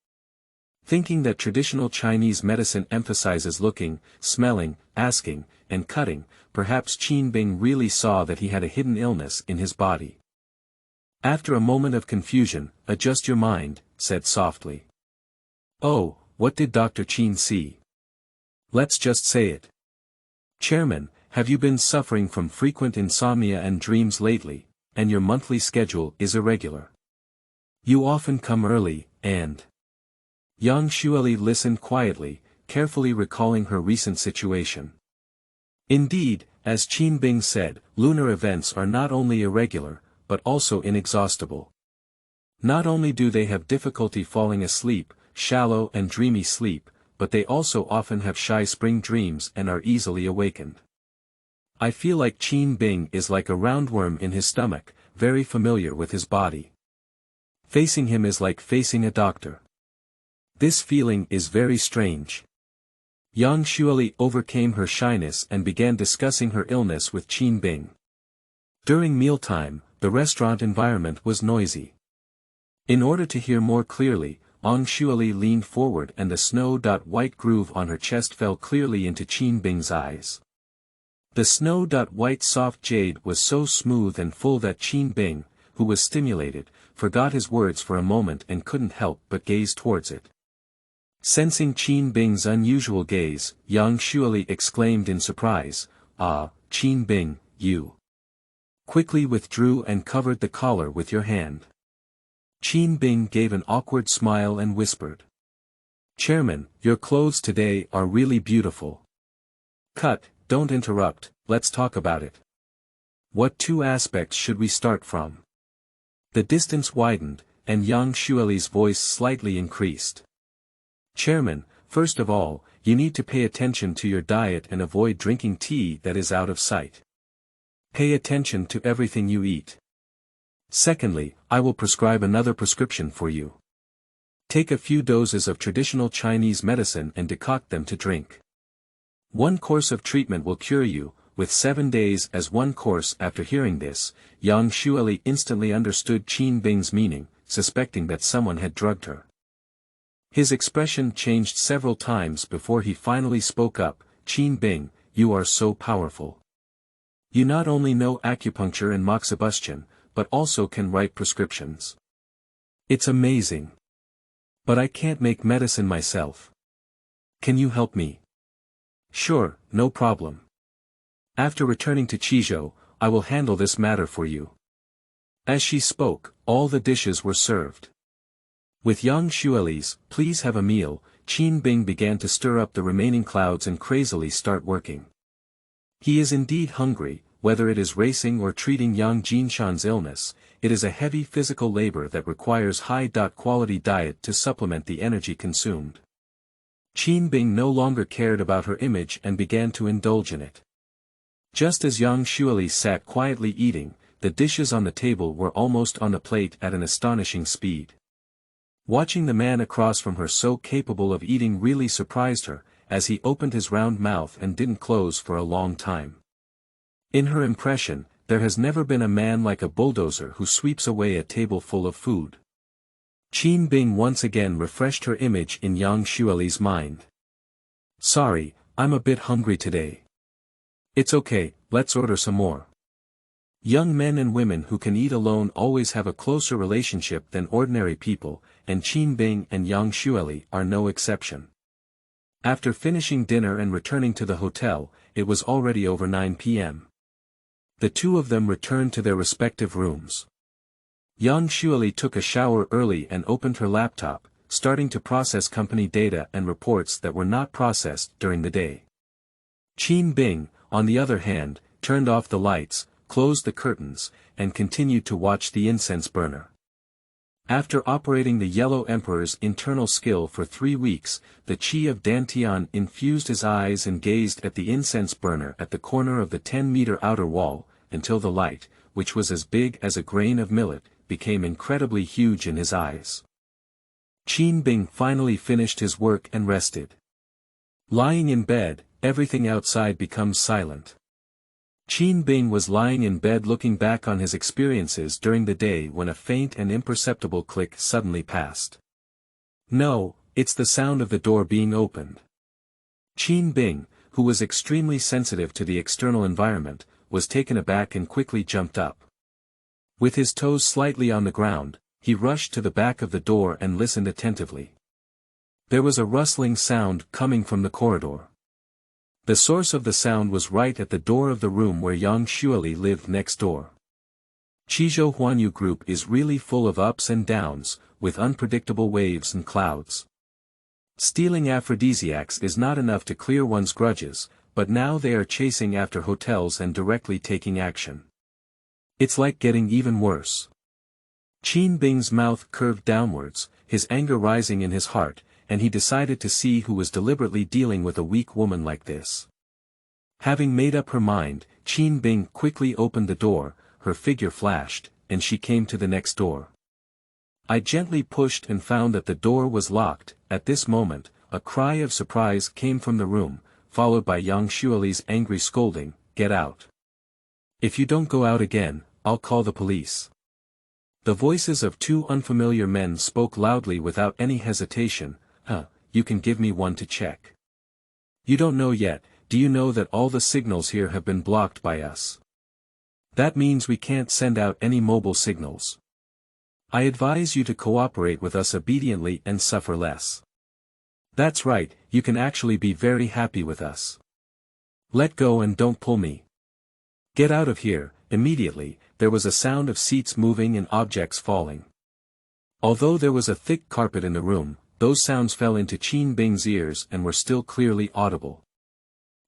Thinking that traditional Chinese medicine emphasizes looking, smelling, asking, and cutting, perhaps Qin Bing really saw that he had a hidden illness in his body. After a moment of confusion, adjust your mind, said softly. Oh, what did Dr. Qin see? Let's just say it. Chairman, have you been suffering from frequent insomnia and dreams lately, and your monthly schedule is irregular? You often come early, and... Yang Xueli listened quietly, carefully recalling her recent situation. Indeed, as Qin Bing said, lunar events are not only irregular, but also inexhaustible. Not only do they have difficulty falling asleep, shallow and dreamy sleep, but they also often have shy spring dreams and are easily awakened. I feel like Qin Bing is like a roundworm in his stomach, very familiar with his body. Facing him is like facing a doctor. This feeling is very strange. Yang Xueli overcame her shyness and began discussing her illness with Qin Bing. During mealtime, the restaurant environment was noisy. In order to hear more clearly, Yang Xueli leaned forward and the snow-white groove on her chest fell clearly into Qin Bing's eyes. The snow-white soft jade was so smooth and full that Qin Bing, who was stimulated, forgot his words for a moment and couldn't help but gaze towards it. Sensing Qin Bing's unusual gaze, Yang Xueli exclaimed in surprise, "Ah, Qin Bing, you." Quickly withdrew and covered the collar with your hand. Qin Bing gave an awkward smile and whispered. Chairman, your clothes today are really beautiful. Cut, don't interrupt, let's talk about it. What two aspects should we start from? The distance widened, and Yang Xueli's voice slightly increased. Chairman, first of all, you need to pay attention to your diet and avoid drinking tea that is out of sight. Pay attention to everything you eat. Secondly, I will prescribe another prescription for you. Take a few doses of traditional Chinese medicine and decoct them to drink. One course of treatment will cure you, with 7 days as one course. After hearing this, Yang Xueli instantly understood Qin Bing's meaning, suspecting that someone had drugged her. His expression changed several times before he finally spoke up, Qin Bing, you are so powerful. You not only know acupuncture and moxibustion, but also can write prescriptions. It's amazing. But I can't make medicine myself. Can you help me? Sure, no problem. After returning to Qizhou, I will handle this matter for you. As she spoke, all the dishes were served. With Yang Xueli's, please have a meal, Qin Bing began to stir up the remaining clouds and crazily start working. He is indeed hungry, whether it is racing or treating Yang Jinshan's illness, it is a heavy physical labor that requires high-quality diet to supplement the energy consumed. Qin Bing no longer cared about her image and began to indulge in it. Just as Yang Xueli sat quietly eating, the dishes on the table were almost on the plate at an astonishing speed. Watching the man across from her so capable of eating really surprised her, as he opened his round mouth and didn't close for a long time. In her impression, there has never been a man like a bulldozer who sweeps away a table full of food. Qin Bing once again refreshed her image in Yang Xueli's mind. Sorry, I'm a bit hungry today. It's okay, let's order some more. Young men and women who can eat alone always have a closer relationship than ordinary people, and Qin Bing and Yang Xueli are no exception. After finishing dinner and returning to the hotel, it was already over 9 p.m. The two of them returned to their respective rooms. Yang Xueli took a shower early and opened her laptop, starting to process company data and reports that were not processed during the day. Qin Bing, on the other hand, turned off the lights, closed the curtains, and continued to watch the incense burner. After operating the Yellow Emperor's internal skill for 3 weeks, the Qi of Dantian infused his eyes and gazed at the incense burner at the corner of the 10-meter outer wall, until the light, which was as big as a grain of millet, became incredibly huge in his eyes. Qin Bing finally finished his work and rested. Lying in bed, everything outside becomes silent. Qin Bing was lying in bed looking back on his experiences during the day when a faint and imperceptible click suddenly passed. No, it's the sound of the door being opened. Qin Bing, who was extremely sensitive to the external environment, was taken aback and quickly jumped up. With his toes slightly on the ground, he rushed to the back of the door and listened attentively. There was a rustling sound coming from the corridor. The source of the sound was right at the door of the room where Yang Xueli lived next door. Qizhou Huanyu Group is really full of ups and downs, with unpredictable waves and clouds. Stealing aphrodisiacs is not enough to clear one's grudges, but now they are chasing after hotels and directly taking action. It's like getting even worse. Qin Bing's mouth curved downwards, his anger rising in his heart, and he decided to see who was deliberately dealing with a weak woman like this. Having made up her mind, Qin Bing quickly opened the door, her figure flashed, and she came to the next door. I gently pushed and found that the door was locked. At this moment, a cry of surprise came from the room, followed by Yang Xueli's angry scolding, "Get out. If you don't go out again, I'll call the police." The voices of two unfamiliar men spoke loudly without any hesitation. You can give me one to check. You don't know yet, do you know that all the signals here have been blocked by us? That means we can't send out any mobile signals. I advise you to cooperate with us obediently and suffer less. That's right, you can actually be very happy with us. Let go and don't pull me. Get out of here. Immediately, there was a sound of seats moving and objects falling. Although there was a thick carpet in the room, those sounds fell into Qin Bing's ears and were still clearly audible.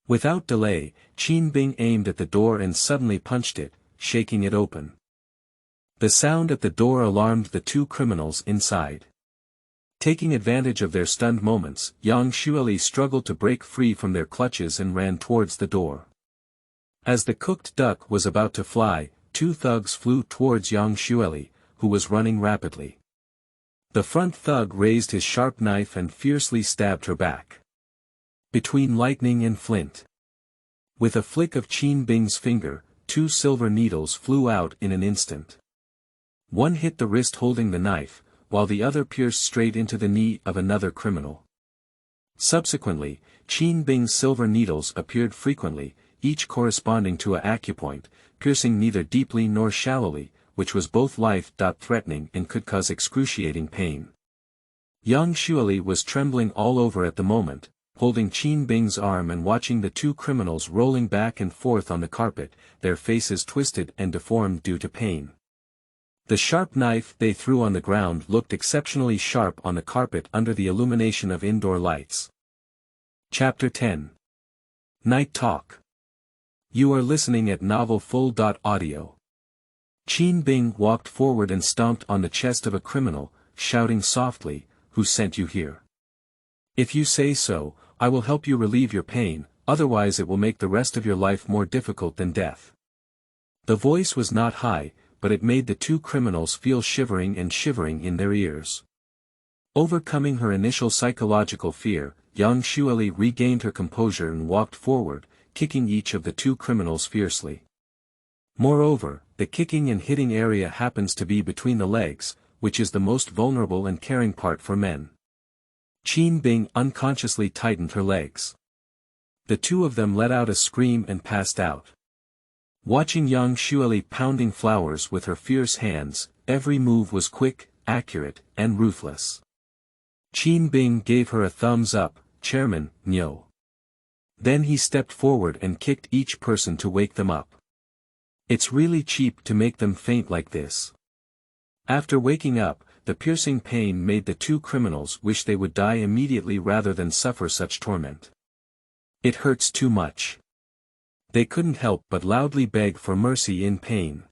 Without delay, Qin Bing aimed at the door and suddenly punched it, shaking it open. The sound at the door alarmed the two criminals inside. Taking advantage of their stunned moments, Yang Xueli struggled to break free from their clutches and ran towards the door. As the cooked duck was about to fly, two thugs flew towards Yang Xueli, who was running rapidly. The front thug raised his sharp knife and fiercely stabbed her back. Between lightning and flint. With a flick of Qin Bing's finger, 2 silver needles flew out in an instant. One hit the wrist holding the knife, while the other pierced straight into the knee of another criminal. Subsequently, Qin Bing's silver needles appeared frequently, each corresponding to an acupoint, piercing neither deeply nor shallowly, which was both life-threatening and could cause excruciating pain. Yang Xueli was trembling all over at the moment, holding Qin Bing's arm and watching the two criminals rolling back and forth on the carpet, their faces twisted and deformed due to pain. The sharp knife they threw on the ground looked exceptionally sharp on the carpet under the illumination of indoor lights. Chapter 10. Night Talk. You are listening at novelfull.audio. Qin Bing walked forward and stomped on the chest of a criminal, shouting softly, "Who sent you here? If you say so, I will help you relieve your pain, otherwise it will make the rest of your life more difficult than death." The voice was not high, but it made the two criminals feel shivering in their ears. Overcoming her initial psychological fear, young Xueli regained her composure and walked forward, kicking each of the two criminals fiercely. Moreover, the kicking and hitting area happens to be between the legs, which is the most vulnerable and caring part for men. Qin Bing unconsciously tightened her legs. The two of them let out a scream and passed out. Watching young Xueli pounding flowers with her fierce hands, every move was quick, accurate, and ruthless. Qin Bing gave her a thumbs up, "Chairman, no." Then he stepped forward and kicked each person to wake them up. It's really cheap to make them faint like this. After waking up, the piercing pain made the two criminals wish they would die immediately rather than suffer such torment. "It hurts too much." They couldn't help but loudly beg for mercy in pain.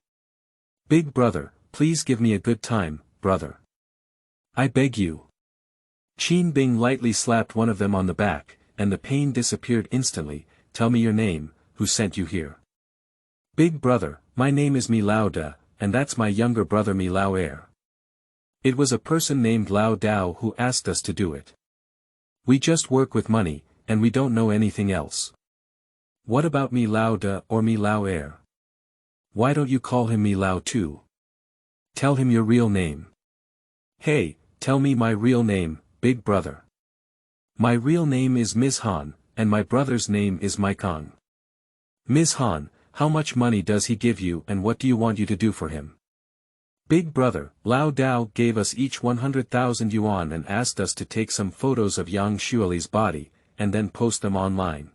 "Big brother, please give me a good time, brother. I beg you." Qin Bing lightly slapped one of them on the back, and the pain disappeared instantly. "Tell me your name, who sent you here?" "Big brother, my name is Mi Lao Da, and that's my younger brother Mi Lao Air. It was a person named Lao Dao who asked us to do it. We just work with money, and we don't know anything else." "What about Mi Lao Da or Mi Lao Air? Why don't you call him Mi Lao too? Tell him your real name." "Hey, tell me my real name, big brother. My real name is Ms. Han, and my brother's name is Maikong." "Ms. Han, how much money does he give you and what do you want you to do for him?" "Big brother, Lao Dao gave us each 100,000 yuan and asked us to take some photos of Yang Xueli's body, and then post them online."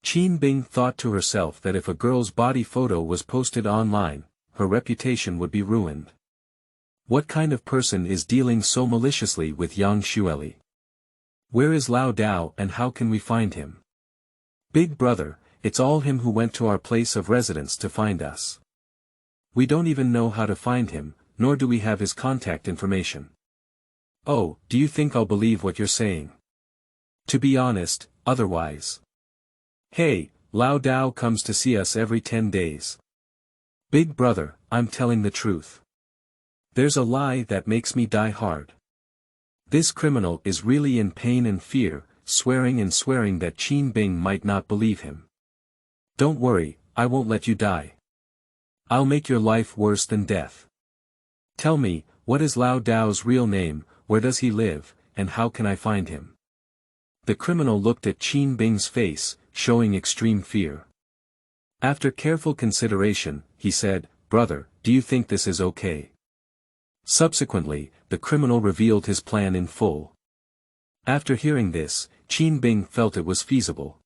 Qin Bing thought to herself that if a girl's body photo was posted online, her reputation would be ruined. What kind of person is dealing so maliciously with Yang Xueli? Where is Lao Dao and how can we find him? "Big brother, it's all him who went to our place of residence to find us. We don't even know how to find him, nor do we have his contact information." "Oh, do you think I'll believe what you're saying?" "To be honest, otherwise." "Hey, Lao Dao comes to see us every 10 days. Big brother, I'm telling the truth. There's a lie that makes me die hard." This criminal is really in pain and fear, swearing that Qin Bing might not believe him. "Don't worry, I won't let you die. I'll make your life worse than death. Tell me, what is Lao Dao's real name, where does he live, and how can I find him?" The criminal looked at Qin Bing's face, showing extreme fear. After careful consideration, he said, "Brother, do you think this is okay?" Subsequently, the criminal revealed his plan in full. After hearing this, Qin Bing felt it was feasible.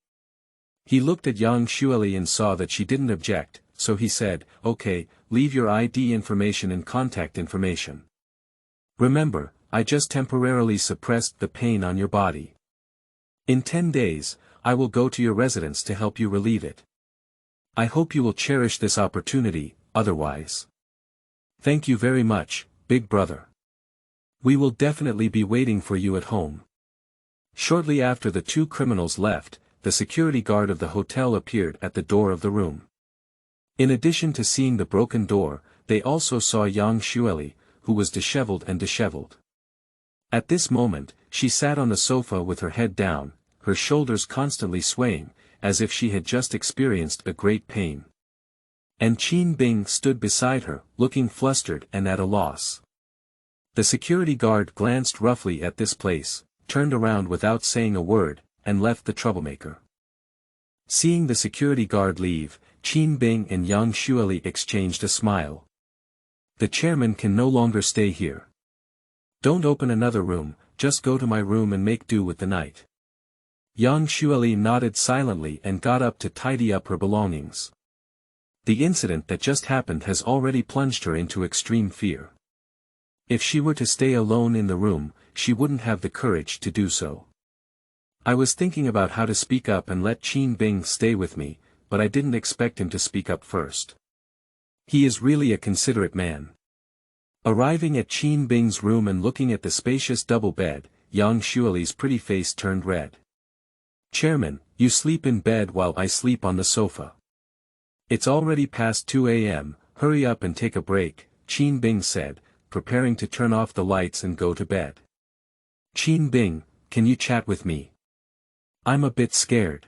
He looked at Yang Xueli and saw that she didn't object, so he said, "Okay, leave your ID information and contact information. Remember, I just temporarily suppressed the pain on your body. In 10 days, I will go to your residence to help you relieve it. I hope you will cherish this opportunity, otherwise. Thank you very much, big brother. We will definitely be waiting for you at home." Shortly after the two criminals left, the security guard of the hotel appeared at the door of the room. In addition to seeing the broken door, they also saw Yang Xueli, who was disheveled. At this moment, she sat on the sofa with her head down, her shoulders constantly swaying, as if she had just experienced a great pain. And Qin Bing stood beside her, looking flustered and at a loss. The security guard glanced roughly at this place, turned around without saying a word, and left the troublemaker. Seeing the security guard leave, Qin Bing and Yang Xueli exchanged a smile. "The chairman can no longer stay here. Don't open another room, just go to my room and make do with the night." Yang Xueli nodded silently and got up to tidy up her belongings. The incident that just happened has already plunged her into extreme fear. If she were to stay alone in the room, she wouldn't have the courage to do so. I was thinking about how to speak up and let Qin Bing stay with me, but I didn't expect him to speak up first. He is really a considerate man. Arriving at Qin Bing's room and looking at the spacious double bed, Yang Xueli's pretty face turned red. "Chairman, you sleep in bed while I sleep on the sofa. It's already past 2 a.m., hurry up and take a break," Qin Bing said, preparing to turn off the lights and go to bed. "Qin Bing, can you chat with me? I'm a bit scared."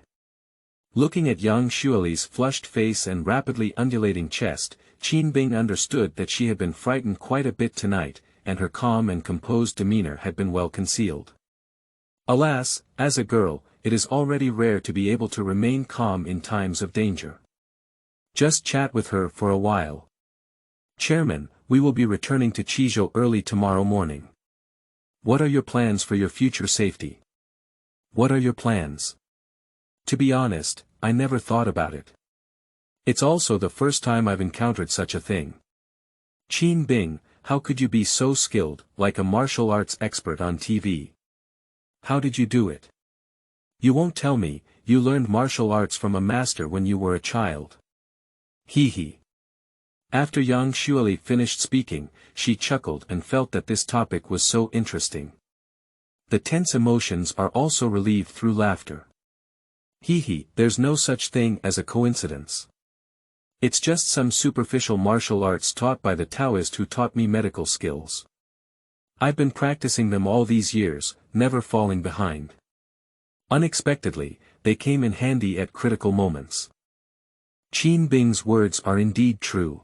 Looking at Yang Xueli's flushed face and rapidly undulating chest, Qin Bing understood that she had been frightened quite a bit tonight, and her calm and composed demeanor had been well concealed. Alas, as a girl, it is already rare to be able to remain calm in times of danger. "Just chat with her for a while. Chairman, we will be returning to Qizhou early tomorrow morning. What are your plans for your future safety? What are your plans?" To be honest, I never thought about it. It's also the first time I've encountered such a thing. "Qin Bing, how could you be so skilled, like a martial arts expert on TV? How did you do it? You won't tell me, you learned martial arts from a master when you were a child." Hee hee. After Yang Xueli finished speaking, she chuckled and felt that this topic was so interesting. The tense emotions are also relieved through laughter. Hee hee, there's no such thing as a coincidence. It's just some superficial martial arts taught by the Taoist who taught me medical skills. I've been practicing them all these years, never falling behind. Unexpectedly, they came in handy at critical moments. Qin Bing's words are indeed true.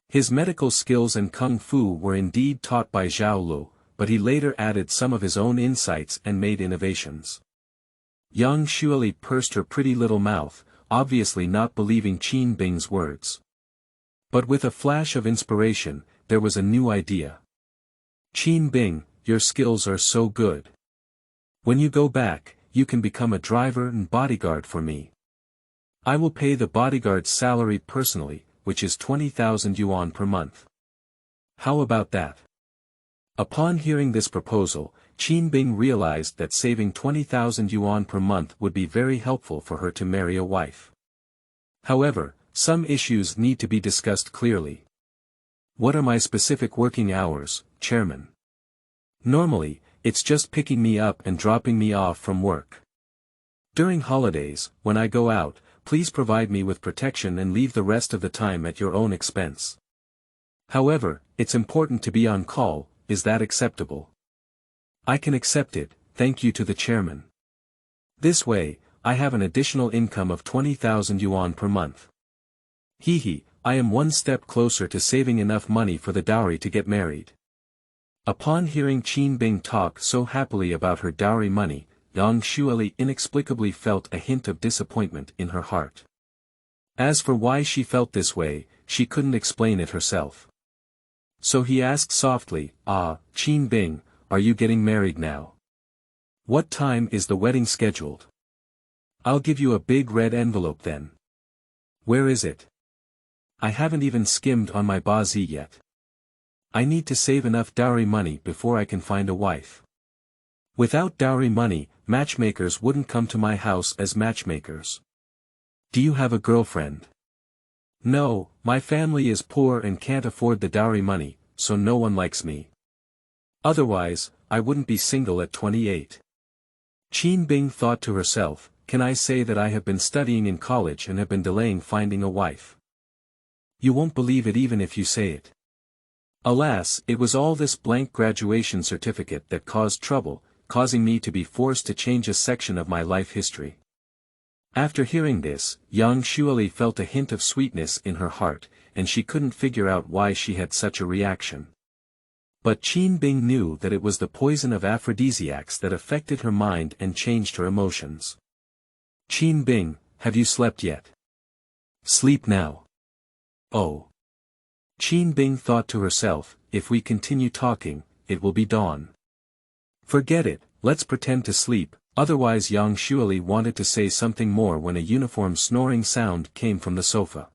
His medical skills and kung fu were indeed taught by Zhao Lu, but he later added some of his own insights and made innovations. Yang Xueli pursed her pretty little mouth, obviously not believing Qin Bing's words. But with a flash of inspiration, there was a new idea. "Qin Bing, your skills are so good. When you go back, you can become a driver and bodyguard for me. I will pay the bodyguard's salary personally, which is 20,000 yuan per month. How about that?" Upon hearing this proposal, Qin Bing realized that saving 20,000 yuan per month would be very helpful for her to marry a wife. However, some issues need to be discussed clearly. "What are my specific working hours, Chairman?" "Normally, it's just picking me up and dropping me off from work. During holidays, when I go out, please provide me with protection and leave the rest of the time at your own expense. However, it's important to be on call, is that acceptable?" "I can accept it, thank you to the chairman. This way, I have an additional income of 20,000 yuan per month. Hee hee, I am one step closer to saving enough money for the dowry to get married." Upon hearing Qin Bing talk so happily about her dowry money, Yang Xueli inexplicably felt a hint of disappointment in her heart. As for why she felt this way, she couldn't explain it herself. So he asked softly, "Qin Bing, are you getting married now? What time is the wedding scheduled? I'll give you a big red envelope then." "Where is it? I haven't even skimmed on my bazi yet. I need to save enough dowry money before I can find a wife. Without dowry money, matchmakers wouldn't come to my house as matchmakers." "Do you have a girlfriend?" "No, my family is poor and can't afford the dowry money, so no one likes me. Otherwise, I wouldn't be single at 28. Qin Bing thought to herself, "Can I say that I have been studying in college and have been delaying finding a wife? You won't believe it even if you say it." Alas, it was all this blank graduation certificate that caused trouble, causing me to be forced to change a section of my life history. After hearing this, Yang Xueli felt a hint of sweetness in her heart, and she couldn't figure out why she had such a reaction. But Qin Bing knew that it was the poison of aphrodisiacs that affected her mind and changed her emotions. "Qin Bing, have you slept yet? Sleep now." "Oh." Qin Bing thought to herself, "If we continue talking, it will be dawn. Forget it, let's pretend to sleep, Otherwise Yang Shuali wanted to say something more when a uniform snoring sound came from the sofa.